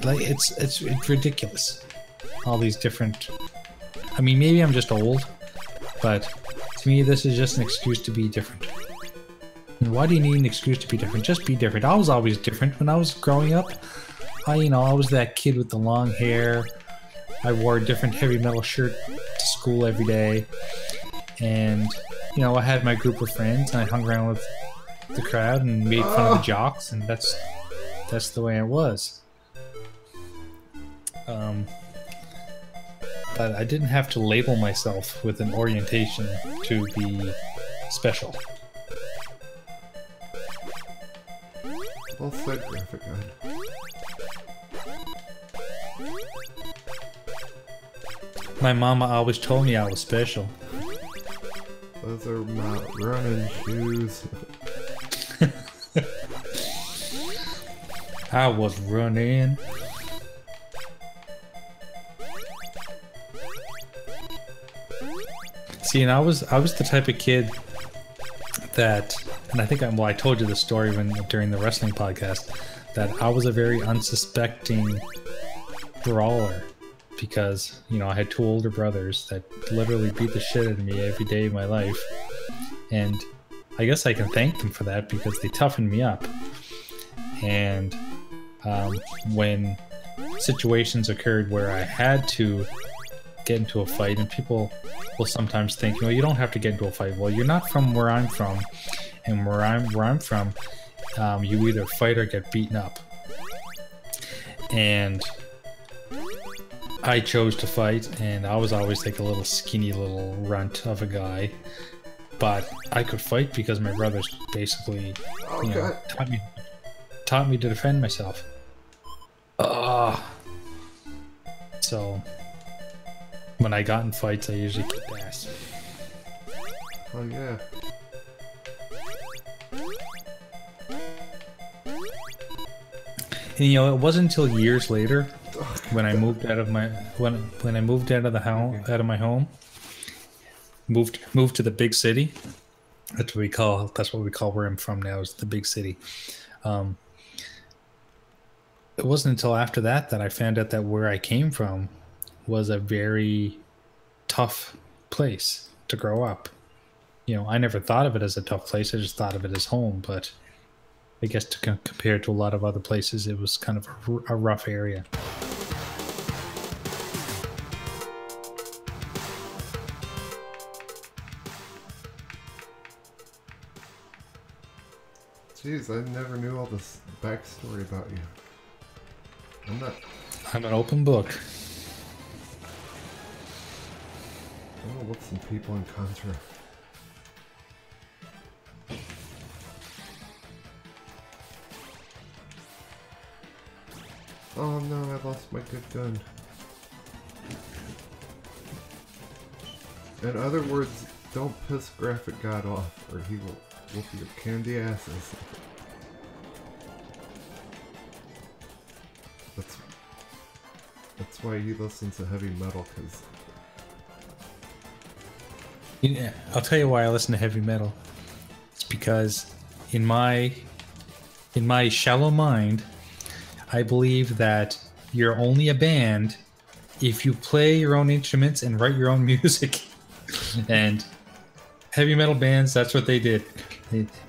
like it's ridiculous. All these different. I mean, maybe I'm just old, but to me, this is just an excuse to be different. And why do you need an excuse to be different? Just be different. I was always different when I was growing up. I was that kid with the long hair. I wore a different heavy metal shirt to school every day, and I had my group of friends, and I hung around with the crowd and made fun of the jocks, and that's the way it was. But I didn't have to label myself with an orientation to be special.
Well said, graphic guide.
My mama always told me I was special.
Those are my running shoes.
I was running. See, and I was the type of kid that, and I think I told you the story during the wrestling podcast, that I was a very unsuspecting brawler because I had two older brothers that literally beat the shit out of me every day of my life, and I guess I can thank them for that because they toughened me up. And when situations occurred where I had to get into a fight, and people will sometimes think, you don't have to get into a fight. Well, you're not from where I'm from, and where I'm from, you either fight or get beaten up. And I chose to fight, and I was always like a little skinny little runt of a guy, but I could fight because my brothers basically taught me to defend myself. So when I got in fights, I usually kicked ass.
Oh yeah.
And it wasn't until years later when I moved out of my when I moved out of my home, moved to the big city. That's what we call where I'm from now, is the big city. It wasn't until after that I found out that where I came from was a very tough place to grow up. I never thought of it as a tough place. I just thought of it as home. But I guess to compare to a lot of other places, it was kind of a rough area.
Jeez, I never knew all this backstory about you.
I'm an open book.
I'm gonna look some people in Contra. Oh no, I lost my good gun. In other words, don't piss Graphic God off, or he will whoop your candy asses. That's why he listens to heavy metal, because...
Yeah, I'll tell you why I listen to heavy metal. It's because in my shallow mind, I believe that you're only a band if you play your own instruments and write your own music. And heavy metal bands, that's what they did.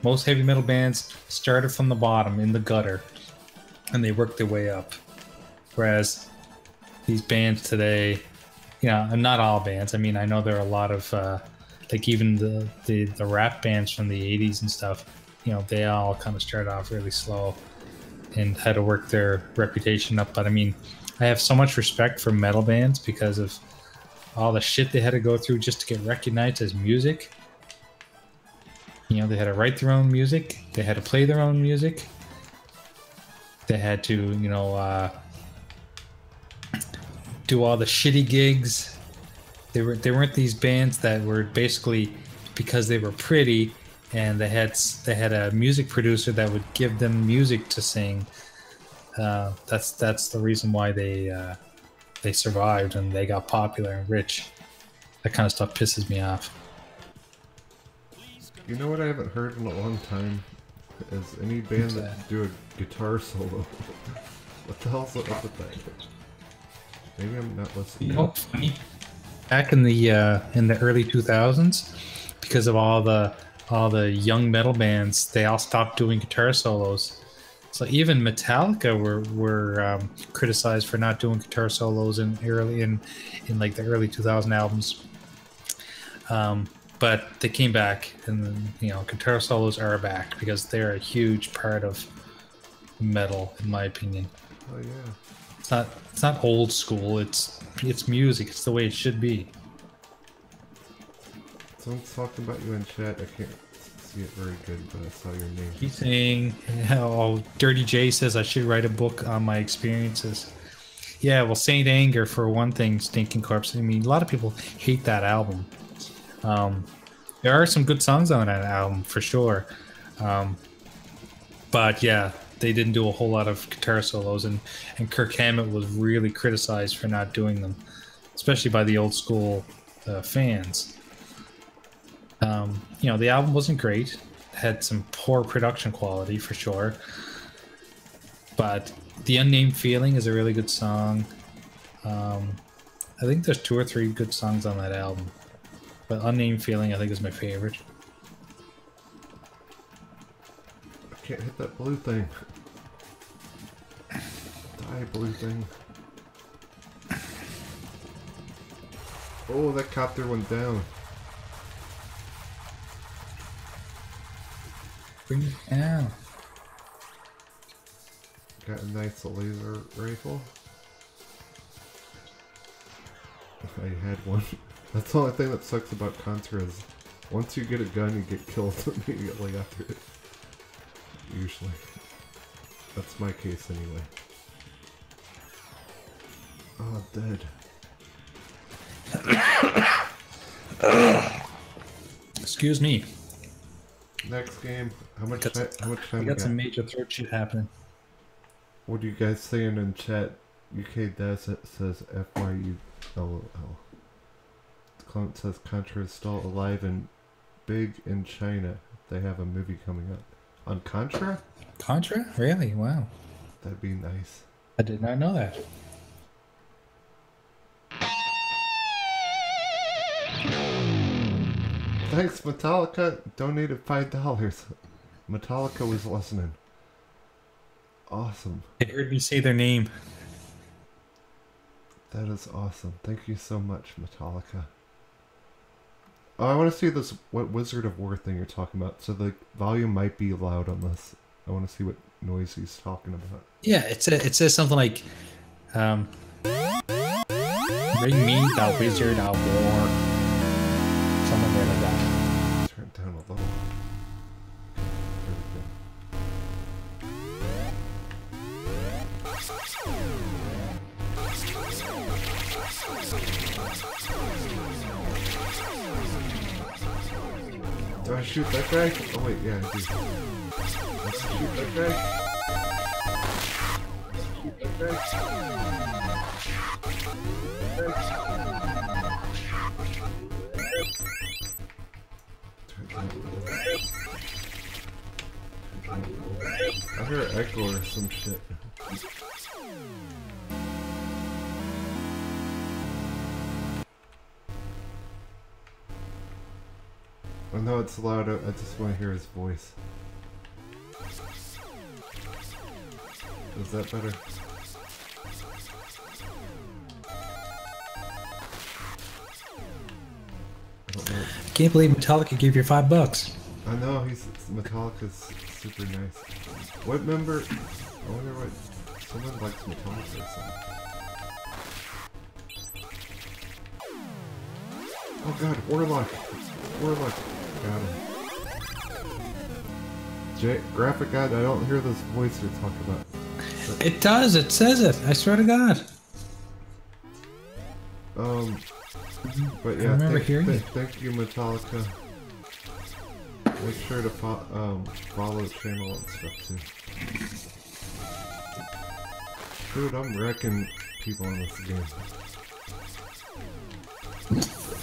Most heavy metal bands started from the bottom, in the gutter, and they worked their way up. Whereas these bands today, and not all bands. I mean, I know there are a lot of, like even the rap bands from the 80s and stuff, they all kind of started off really slow and had to work their reputation up. But I mean, I have so much respect for metal bands because of all the shit they had to go through just to get recognized as music. They had to write their own music. They had to play their own music. They had to, do all the shitty gigs. They weren't these bands that were basically because they were pretty and they had a music producer that would give them music to sing. That's the reason why they they survived and they got popular and rich. That kind of stuff pisses me off.
You know what I haven't heard in a long time? Is any band
What's
that
that?
do a guitar solo. What the hell's up with that? Maybe I'm not listening.
You know, funny. Back in the early 2000s, because of all the young metal bands, they all stopped doing guitar solos. So even Metallica were criticized for not doing guitar solos in like the early 2000 albums. But they came back, and guitar solos are back because they're a huge part of metal, in my opinion.
Oh yeah.
It's not old school. It's music. It's the way it should be.
Someone's talking about you in chat. I can't see it very good, but I saw your name.
He's saying, "Oh, Dirty J says I should write a book on my experiences." Yeah, well, Saint Anger for one thing, Stinking Corpse. I mean, a lot of people hate that album. There are some good songs on that album for sure, but yeah, they didn't do a whole lot of guitar solos, and Kirk Hammett was really criticized for not doing them, especially by the old school fans. The album wasn't great; it had some poor production quality for sure, but The Unnamed Feeling is a really good song. I think there's 2 or 3 good songs on that album. But Unnamed Feeling, I think, is my favorite.
I can't hit that blue thing. Die, blue thing. Oh, that copter went down.
Bring it down.
Got a nice laser rifle. I had one. That's the only thing that sucks about Contra is once you get a gun, you get killed immediately after it. Usually. That's my case anyway. Oh, dead.
Excuse me.
Next game. How much time
I
we
got
got?
some major throat shit happening.
What are you guys saying in chat? UK Des says FYULL. Clone says Contra is still alive and big in China. They have a movie coming up. On Contra?
Contra? Really? Wow.
That'd be nice.
I did not know that.
Thanks, Metallica. Donated $5. Metallica was listening. Awesome.
They heard me say their name.
That is awesome. Thank you so much, Metallica. Oh, I want to see this what Wizard of War thing you're talking about. So the volume might be loud on this. I want to see what noise he's talking about.
Yeah, it says something like, "Bring me the Wizard of War." Something like that.
Turn it down a little. There we go. Do I shoot that guy? Oh wait, yeah, I do. Let's shoot that guy. Shoot that guy. I hear an echo or some shit. I know it's loud, I just want to hear his voice. Is that better? I don't know.
I can't believe Metallica gave you $5.
I know, Metallica's super nice. What member? I wonder what. Someone likes Metallica or something. Oh god, Warlock! Warlock! Got him. Graphic God, I don't hear this voice you're talking about.
It does, it says it. I swear to God.
But yeah,
remember hearing it.
thank you, Metallica. Make sure to follow the channel and stuff too. Dude, I'm wrecking people in this game.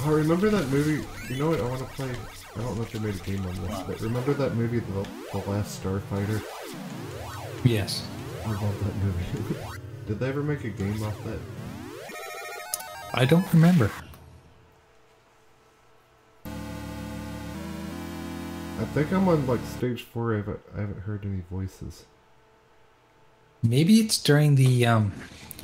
Oh, remember that movie? You know what? I want to play. I don't know if they made a game on this, but remember that movie, The Last Starfighter?
Yes.
I love that movie. Did they ever make a game off that?
I don't remember.
I think I'm on like stage 4. I haven't heard any voices.
Maybe it's during the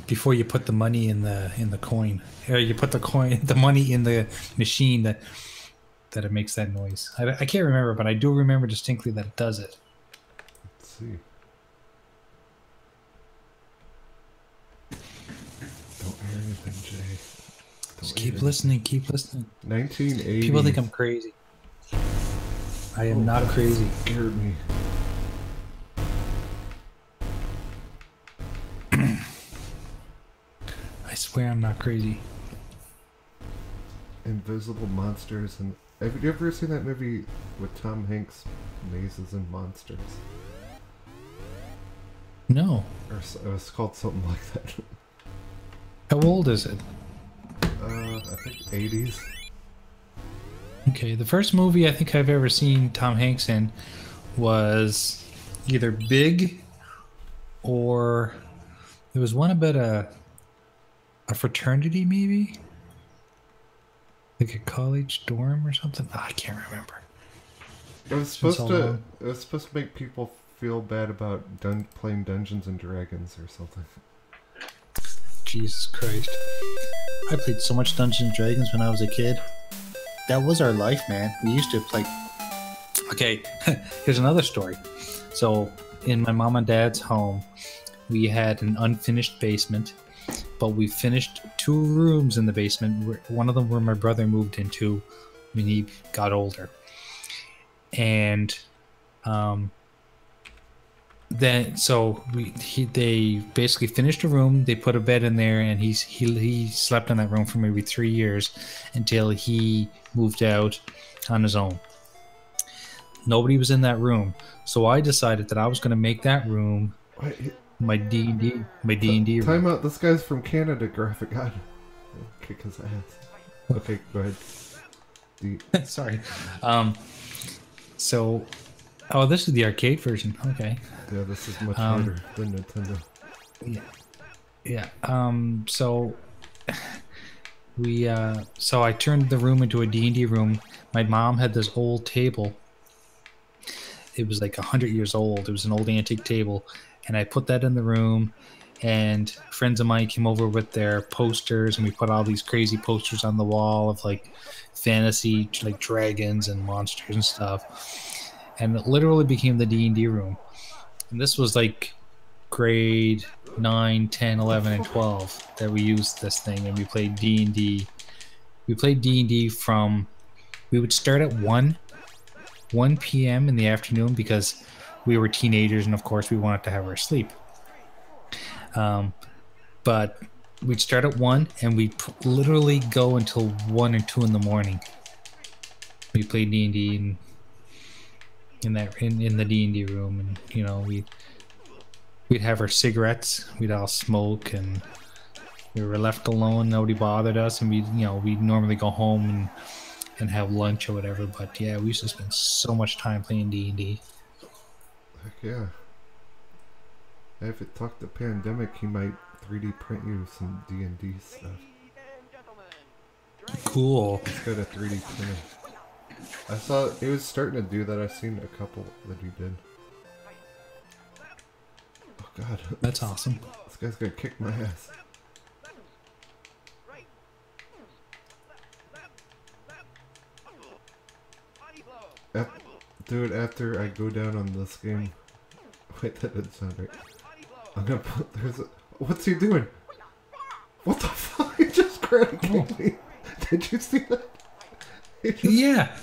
before you put the money in the coin, or you put the money in the machine that it makes that noise. I can't remember, but I do remember distinctly that it does it.
Let's see. Don't hear anything, Jay.
Just keep listening. Keep listening.
1980.
People think I'm crazy. I am not crazy.
Scared me.
I swear I'm not crazy.
Invisible monsters. And have you ever seen that movie with Tom Hanks, Mazes and Monsters?
No.
Or it was called something like that.
How old is it?
I think 80s.
Okay, the first movie I think I've ever seen Tom Hanks in was either Big, or there was one about a fraternity, maybe, like a college dorm or something. Oh, I can't remember.
It was supposed to. It was supposed to make people feel bad about playing Dungeons and Dragons or something.
Jesus Christ! I played so much Dungeons and Dragons when I was a kid. That was our life, man. We used to play. Okay, here's another story. So, in my mom and dad's home, we had an unfinished basement, but we finished 2 rooms in the basement. One of them where my brother moved into when he got older, and then so they basically finished a room. They put a bed in there, and he slept in that room for maybe 3 years until he moved out on his own. Nobody was in that room, so I decided that I was going to make that room my D&D room.
Time out. This guy's from Canada. Graphic God. Kick his ass. Okay, go ahead.
Sorry. So, oh, this is the arcade version. Okay.
Yeah, this is much harder than Nintendo.
Yeah. So so I turned the room into a D&D room. My mom had this old table. It was like 100 years old. It was an old antique table, and I put that in the room. And friends of mine came over with their posters, and we put all these crazy posters on the wall of like fantasy, like dragons and monsters and stuff. And it literally became the D&D room. And this was like grade 9, 10, 11, and 12 that we used this thing, and we played D&D. We played D&D from, we would start at 1 p.m. in the afternoon because we were teenagers, and of course we wanted to have our sleep. But we'd start at 1, and we'd literally go until 1 or 2 in the morning. We played D&D in the D&D room, and you know, we'd have our cigarettes, we'd all smoke, and we were left alone. Nobody bothered us, and we'd normally go home and have lunch or whatever. But yeah, we used to spend so much time playing D&D.
Heck yeah. If it talked to Pandemic, he might 3D print you some D&D stuff.
Cool.
He's got a 3D printer. I saw it was starting to do that. I've seen a couple that he did. Oh god.
That's awesome.
This guy's gonna kick my ass. Dude, after I go down on this game... Wait, that didn't sound right. I'm gonna put... What's he doing? What the fuck? He just grabbed me. Did you see that?
Yeah.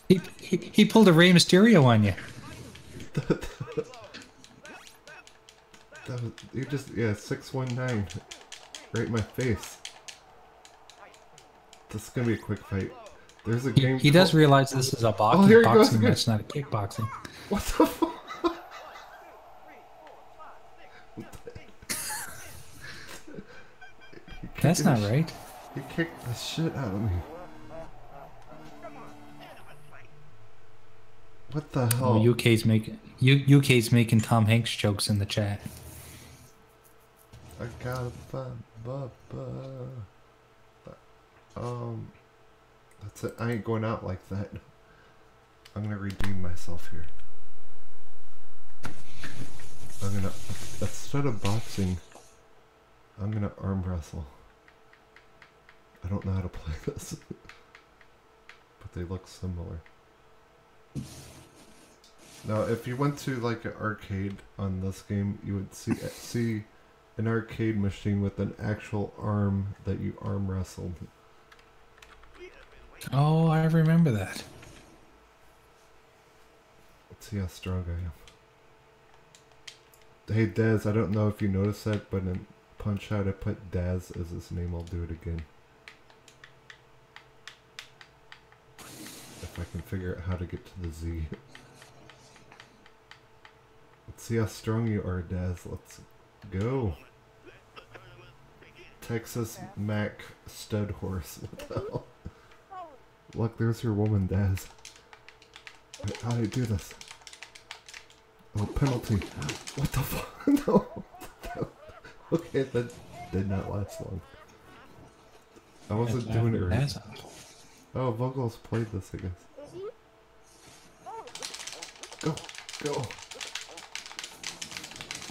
He pulled a Rey Mysterio on you.
That was, you just, yeah, 619. Right in my face. This is gonna be a quick fight. There's a game.
He does realize this is a boxing match, not a kickboxing.
What the fuck?
That's not right.
He kicked the shit out of me. What the hell?
Oh, UK's making Tom Hanks jokes in the chat.
I gotta find Bubba. That's it. I ain't going out like that. I'm gonna redeem myself here. I'm gonna, instead of boxing, I'm gonna arm wrestle. I don't know how to play this, but they look similar. Now, if you went to like an arcade on this game, you would see an arcade machine with an actual arm that you arm wrestled.
Oh, I remember that.
Let's see how strong I am. Hey Daz, I don't know if you noticed that, but in Punch Out I put Daz as his name. I'll do it again. If I can figure out how to get to the Z. Let's see how strong you are, Daz. Let's go. Texas Mac Stud Horse. What the hell? Look, there's your woman, Daz. Wait, how do you do this? Oh, penalty. What the fuck? No. Okay, that did not last long. I wasn't doing it right. Oh, Vogel's played this, I guess. Go, go.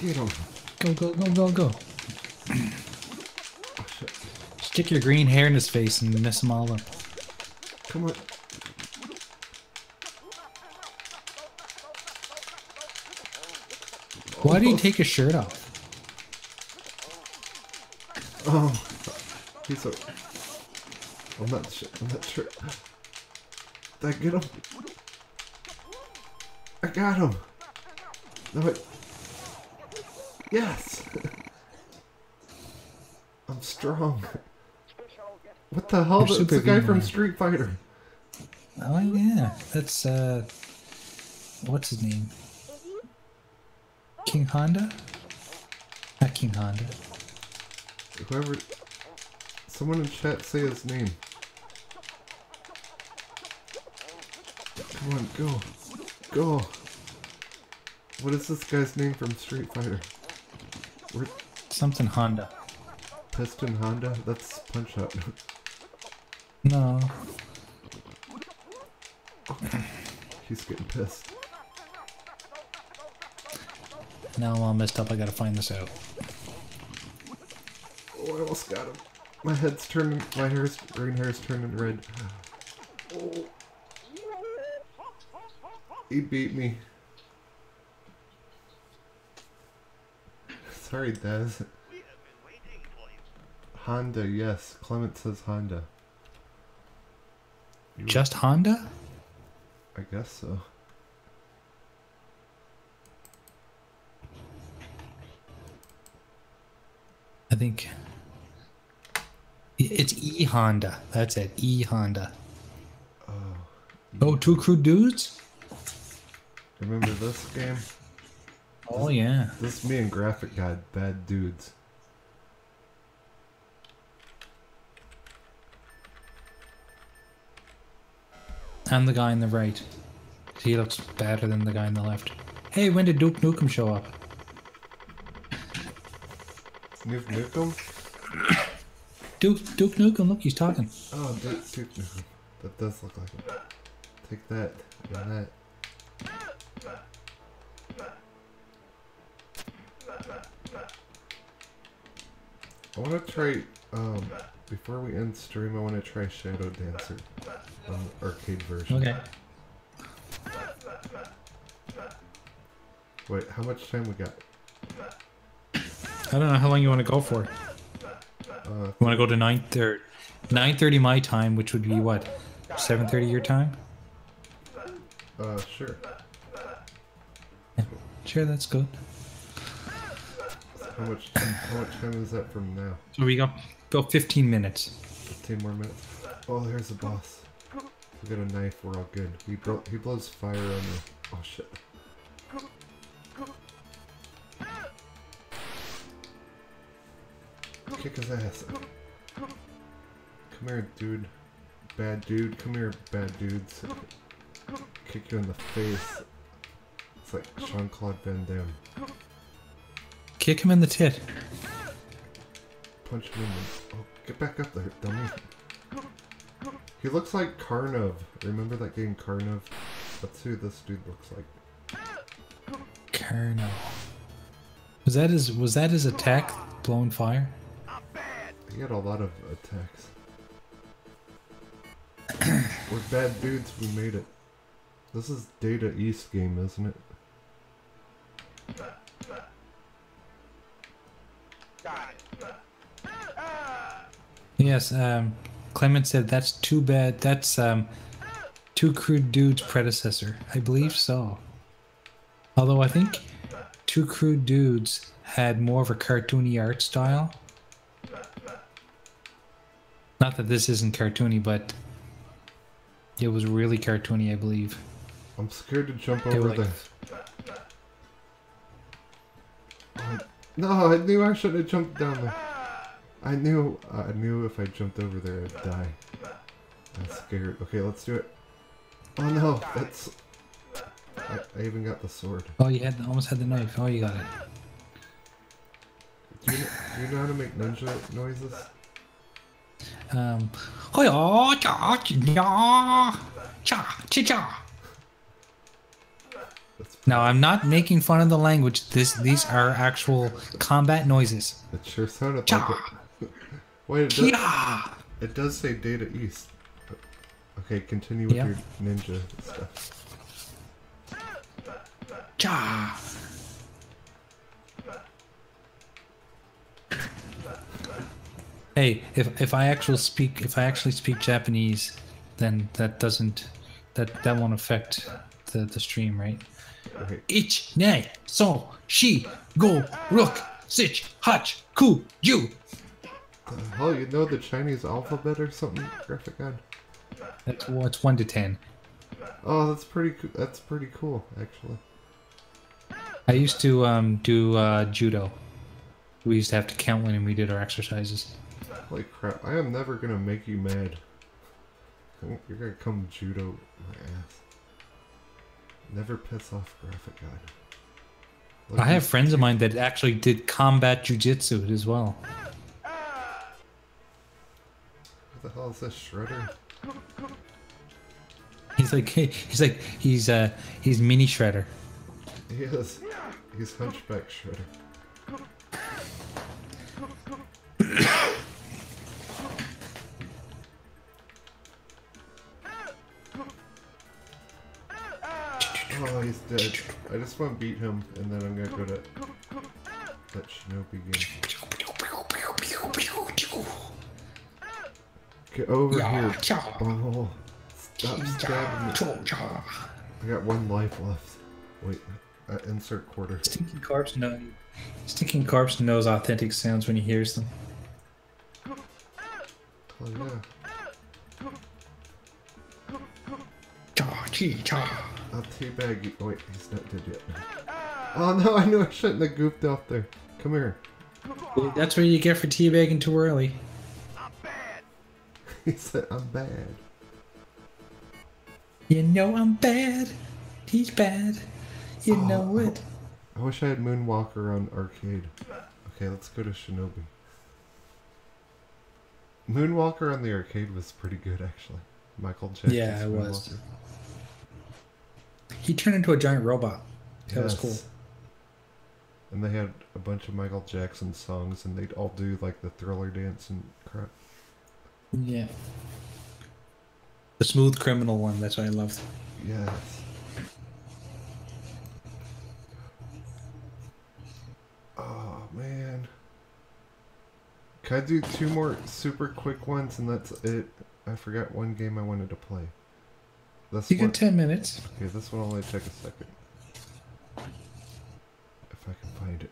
Get him.
Go, go, go, go, go.
Oh, shit.
Stick your green hair in his face and mess him all up.
Come on.
Why did he take his shirt off?
Oh, he's a... I'm not sure. Did I get him? I got him! No, wait. Yes! I'm strong. What the hell? That's the guy from Street Fighter.
Oh yeah, that's what's his name? King Honda? Not King Honda.
Whoever... Someone in chat say his name. Come on, go. Go. What is this guy's name from Street Fighter? Where...
Something Honda.
Piston Honda? That's Punch Out.
No.
Okay. He's getting pissed.
Now I'm all messed up, I gotta find this out.
Oh, I almost got him. My head's turning, my green hair's turning red. Oh. He beat me. Sorry, Daz. Honda, yes. Clement says Honda.
Just Honda?
I guess so.
I think it's E Honda. That's it. E Honda. Oh, two crude dudes?
Remember this game?
Oh yeah.
This me and Graphic got bad dudes.
And the guy on the right. He looks better than the guy on the left. Hey, when did Duke Nukem show up?
Nuke Nukem?
Duke Nukem, look, he's talking.
Oh, Duke Nukem. That does look like him. Take that. And that. I want to try, before we end stream, I want to try Shadow Dancer on the arcade version.
Okay.
Wait, how much time we got?
I don't know how long you want to go for. You want to go to 9:30? 9:30 my time, which would be what? 7:30 your time?
Sure.
Yeah. Sure, that's good.
How much time is that from now?
So we got about 15 minutes.
15 more minutes. Oh, there's a boss. We got a knife, we're all good. He blows fire on me. Oh shit. Kick his ass. Come here, dude. Bad dude. Come here, bad dudes. Kick you in the face. It's like Jean-Claude Van Damme.
Kick him in the tit.
Punch him in the... Oh, get back up there, dummy. He looks like Karnov. Remember that game Karnov? That's who this dude looks like.
Carno. Was that his attack? Blowing fire?
He had a lot of attacks. We're bad dudes, we made it. This is Data East game, isn't it?
Yes, Clement said that's too bad. That's Two Crude Dudes' predecessor. I believe so. Although I think Two Crude Dudes had more of a cartoony art style. Not that this isn't cartoony, but it was really cartoony, I believe.
I'm scared to jump
They were
over
like-
there. Oh, no, I knew I should have jumped down there. I knew if I jumped over there I'd die. I'm scared. Okay, let's do it. Oh no, that's... I even got the sword.
Oh, you almost had the knife. Oh, you got it.
Do you know how to make ninja noises? That's
No, I'm not making fun of the language. These are actual combat noises.
It sure sounded like it. Wait, it does say Data East. Okay, continue with
Yeah.
your ninja stuff.
Cha. Hey, if I actually speak Japanese, then that won't affect the stream, right?
Okay.
Ich, ne, so, shi, go, rook, sich, hach, ku, ju.
The hell, you know the Chinese alphabet or something? Graphic God.
It's 1 to 10.
Oh, that's pretty cool, actually.
I used to do judo. We used to have to count when we did our exercises.
Holy crap, I am never gonna make you mad. You're gonna come judo my ass. Never piss off Graphic God. Look,
I have friends of mine that actually did combat jujitsu as well.
What the hell is this, Shredder?
He's mini Shredder.
He is. He's Hunchback Shredder. Oh, he's dead. I just want to beat him, and then I'm gonna go to that Shinobi game. Get over here. Oh, stop stabbing me. I got 1 life left. Wait, insert quarter.
Stinking corpse knows authentic sounds when he hears them.
Oh yeah. I'll teabag you. Oh, wait, he's not dead yet. Oh no, I knew I shouldn't have goofed out there. Come here.
That's what you get for teabagging too early.
He said I'm bad.
You know I'm bad. He's bad. You know it.
I wish I had Moonwalker on arcade. Okay, let's go to Shinobi. Moonwalker on the arcade was pretty good, actually. Michael Jackson's
Yeah, it was.
Moonwalker.
He turned into a giant robot. That was
Yes.
cool.
And they had a bunch of Michael Jackson songs, and they'd all do like the Thriller dance and crap.
Yeah. The Smooth Criminal one, that's what I loved.
Yes. Oh man. Can I do 2 more super quick ones and that's it? I forgot one game I wanted to play. This
You
one.
got 10 minutes.
Okay, this one will only take a second. If I can find it.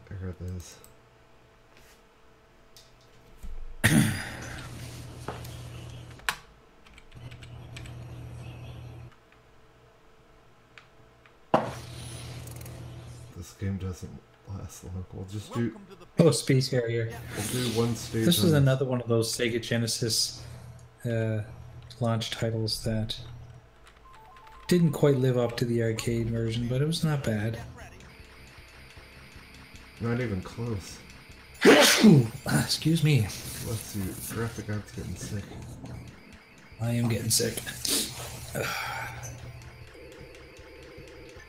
There it is. This game doesn't last long. We'll just do.
Oh, Space Harrier.
We'll do one stage.
This was
on-
another one of those Sega Genesis launch titles that didn't quite live up to the arcade version, but it was not bad.
Not even close.
Excuse me.
Let's see. Graphic art's getting sick.
I am getting sick.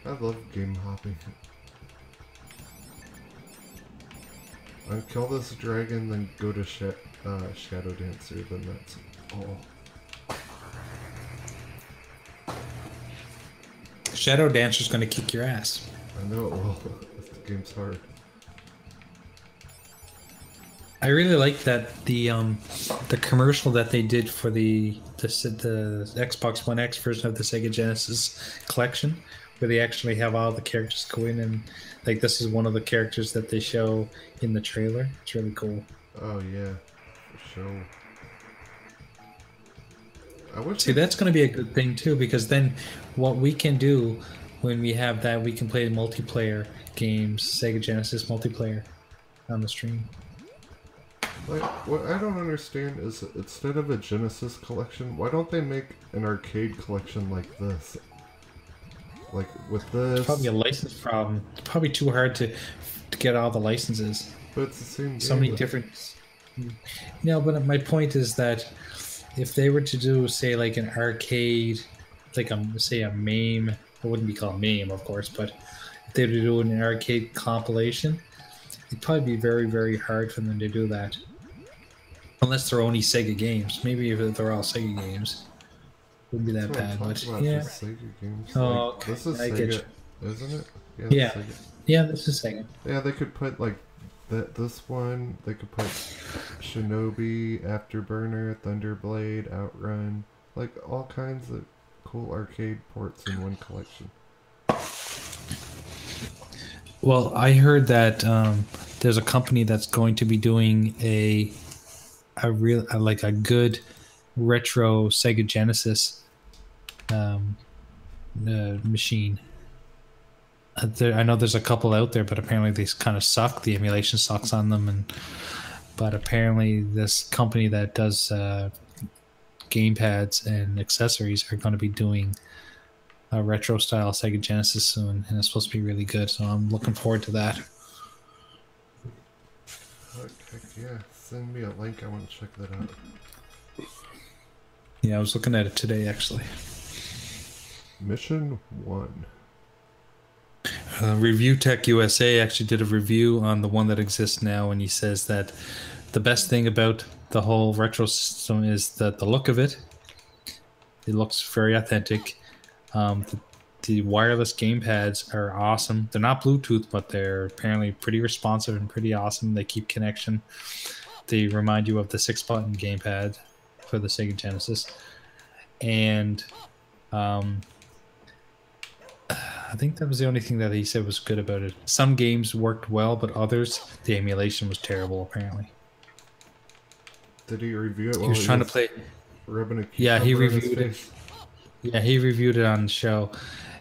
I love game hopping. I'll kill this dragon, then go to Shadow Dancer, then that's all.
Shadow Dancer's gonna kick your ass.
I know it will. This game's hard.
I really like that the commercial that they did for the Xbox One X version of the Sega Genesis collection, where they actually have all the characters go in, and like this is one of the characters that they show in the trailer. It's really cool.
Oh yeah, for sure. I wish.
See, that's going to be a good thing too, because then what we can do when we have that, we can play multiplayer games, Sega Genesis multiplayer, on the stream.
Like, what I don't understand is instead of a Genesis collection, why don't they make an arcade collection like this? Like with this.
Probably a license problem. It's probably too hard to get all the licenses.
But it's the same game.
So many different. No, but my point is that if they were to do, say, like an arcade, like say a MAME, it wouldn't be called MAME, of course, but if they were to do an arcade compilation, it'd probably be very, very hard for them to do that. Unless they're only Sega games. Maybe if they're all Sega games, it wouldn't be that bad. But yeah.
Sega games.
Oh,
like,
okay.
This is
I get
Sega, isn't it?
Yeah.
Sega.
Yeah, this is Sega.
Yeah, they could put like this one. They could put Shinobi, Afterburner, Thunderblade, Outrun, like all kinds of cool arcade ports in one collection.
Well, I heard that there's a company that's going to be doing a good retro Sega Genesis machine. I know there's a couple out there, but apparently they kind of suck. The emulation sucks on them, but apparently this company that does gamepads and accessories are going to be doing a retro style Sega Genesis soon, and it's supposed to be really good. So I'm looking forward to that.
Heck yeah, send me a link. I want to check that out.
Yeah, I was looking at it today actually.
Mission 1.
Review Tech USA actually did a review on the one that exists now, and he says that the best thing about the whole retro system is that the look of it. It looks very authentic. The wireless gamepads are awesome. They're not Bluetooth, but they're apparently pretty responsive and pretty awesome. They keep connection. They remind you of the 6-button gamepad for the Sega Genesis. And I think that was the only thing that he said was good about it. Some games worked well, but others, the emulation was terrible, apparently.
Did he review it?
He was trying to play... Yeah, he reviewed it. Yeah, he reviewed it on the show,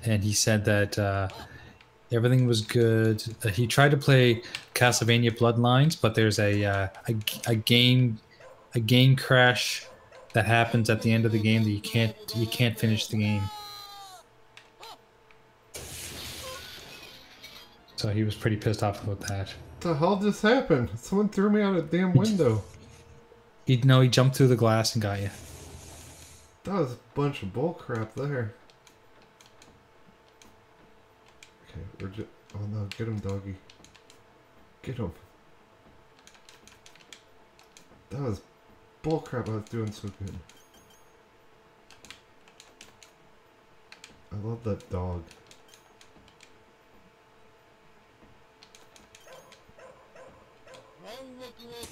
and he said that everything was good. He tried to play Castlevania Bloodlines, but there's a game crash that happens at the end of the game that you can't finish the game. So he was pretty pissed off about that.
What the hell just happened? Someone threw me out a damn window.
He jumped through the glass and got you.
That was a bunch of bull crap there. Okay, we're just... Oh no, get him, doggy. Get him. That was bull crap. I was doing so good. I love that dog.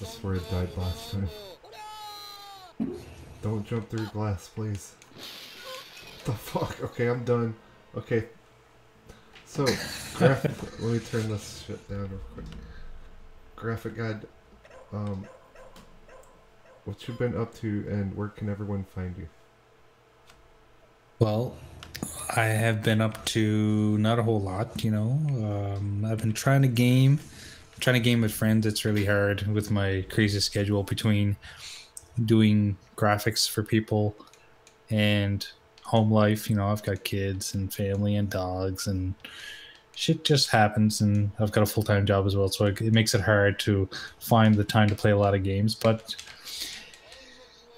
That's where it died last time. Don't jump through glass, please. What the fuck? Okay, I'm done. Okay. So, let me turn this shit down real quick. Graphic guide. What you been up to, and where can everyone find you?
Well, I have been up to not a whole lot, you know. I've been trying to game with friends. It's really hard with my crazy schedule between doing graphics for people and home life. You know, I've got kids and family and dogs and shit just happens, and I've got a full-time job as well, so it makes it hard to find the time to play a lot of games. But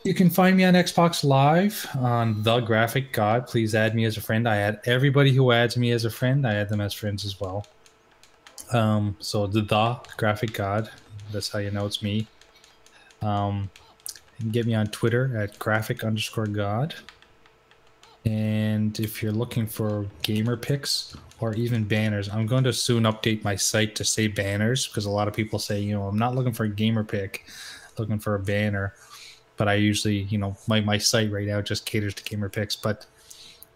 you can find me on Xbox Live on The Graphic God. Please add me as a friend. I add everybody who adds me as a friend. I add them as friends as well. So the Graphic God. That's how you know it's me. You can get me on Twitter at graphic_god. And if you're looking for gamer pics or even banners, I'm going to soon update my site to say banners, because a lot of people say, you know, I'm not looking for a gamer pic, looking for a banner. But I usually, you know, my site right now just caters to gamer pics, but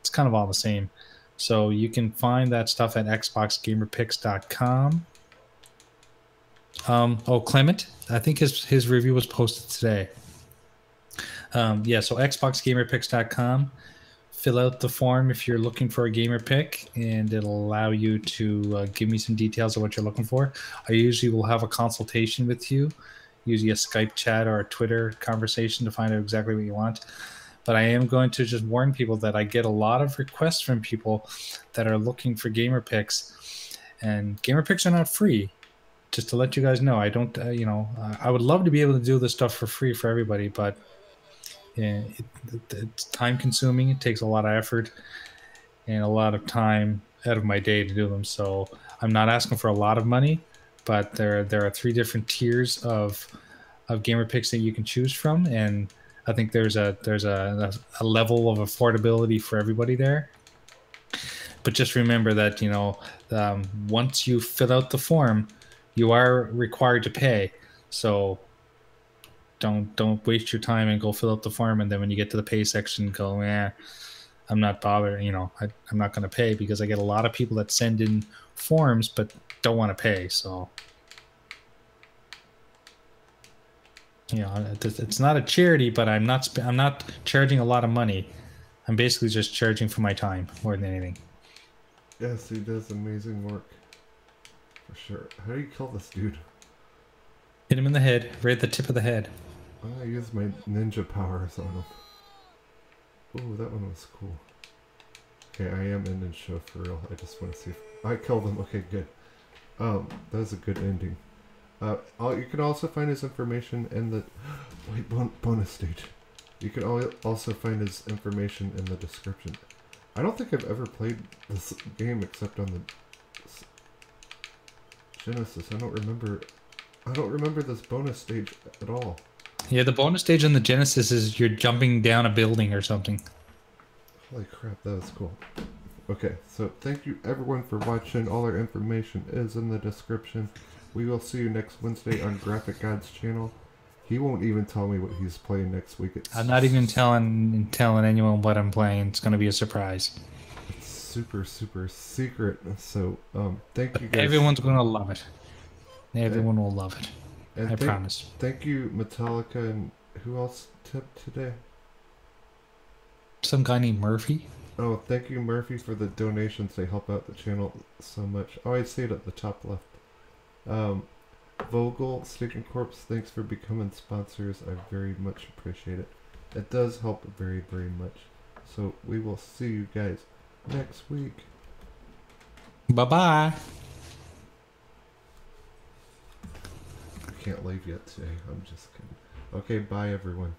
it's kind of all the same. So you can find that stuff at xboxgamerpics.com. Oh, Clement, I think his review was posted today. Yeah, so xboxgamerpics.com. Fill out the form if you're looking for a gamer pick, and it'll allow you to give me some details of what you're looking for. I usually will have a consultation with you, usually a Skype chat or a Twitter conversation to find out exactly what you want. But I am going to just warn people that I get a lot of requests from people that are looking for gamer picks, and gamer picks are not free. Just to let you guys know, I don't, you know, I would love to be able to do this stuff for free for everybody, but yeah, it's time consuming. It takes a lot of effort and a lot of time out of my day to do them. So I'm not asking for a lot of money, but there are 3 different tiers of gamer picks that you can choose from, and I think there's a level of affordability for everybody there. But just remember that, you know, once you fill out the form, you are required to pay. So don't waste your time and go fill out the form, and then when you get to the pay section, go, I'm not bothered. You know, I'm not going to pay, because I get a lot of people that send in forms but don't want to pay. So, you know, it's not a charity, but I'm not charging a lot of money. I'm basically just charging for my time more than anything.
Yes, he does amazing work. For sure. How do you kill this dude?
Hit him in the head, right at the tip of the head.
I'm gonna use my ninja powers on him. Ooh, that one was cool. Okay, I am in ninja for real. I just want to see if I killed him. Okay, good. That was a good ending. You can also find his information in the bonus stage. You can also find his information in the description. I don't think I've ever played this game except on the Genesis. I don't remember this bonus stage at all.
Yeah, the bonus stage on the Genesis is you're jumping down a building or something.
Holy crap, that was cool. Okay, so thank you everyone for watching. All our information is in the description. We will see you next Wednesday on Graphic God's channel. He won't even tell me what he's playing next week.
I'm not even telling anyone what I'm playing. It's going to be a surprise.
It's super, super secret. So, thank you guys.
Everyone's going to love it. Everyone will love it.
And
I promise.
Thank you, Metallica, and who else tipped today?
Some guy named Murphy.
Oh, thank you, Murphy, for the donations. They help out the channel so much. Oh, I see it at the top left. Vogel, Stick and Corpse, thanks for becoming sponsors. I very much appreciate it. It does help very, very much. So we will see you guys next week.
Bye-bye.
I can't leave yet today. I'm just kidding. Okay, bye everyone.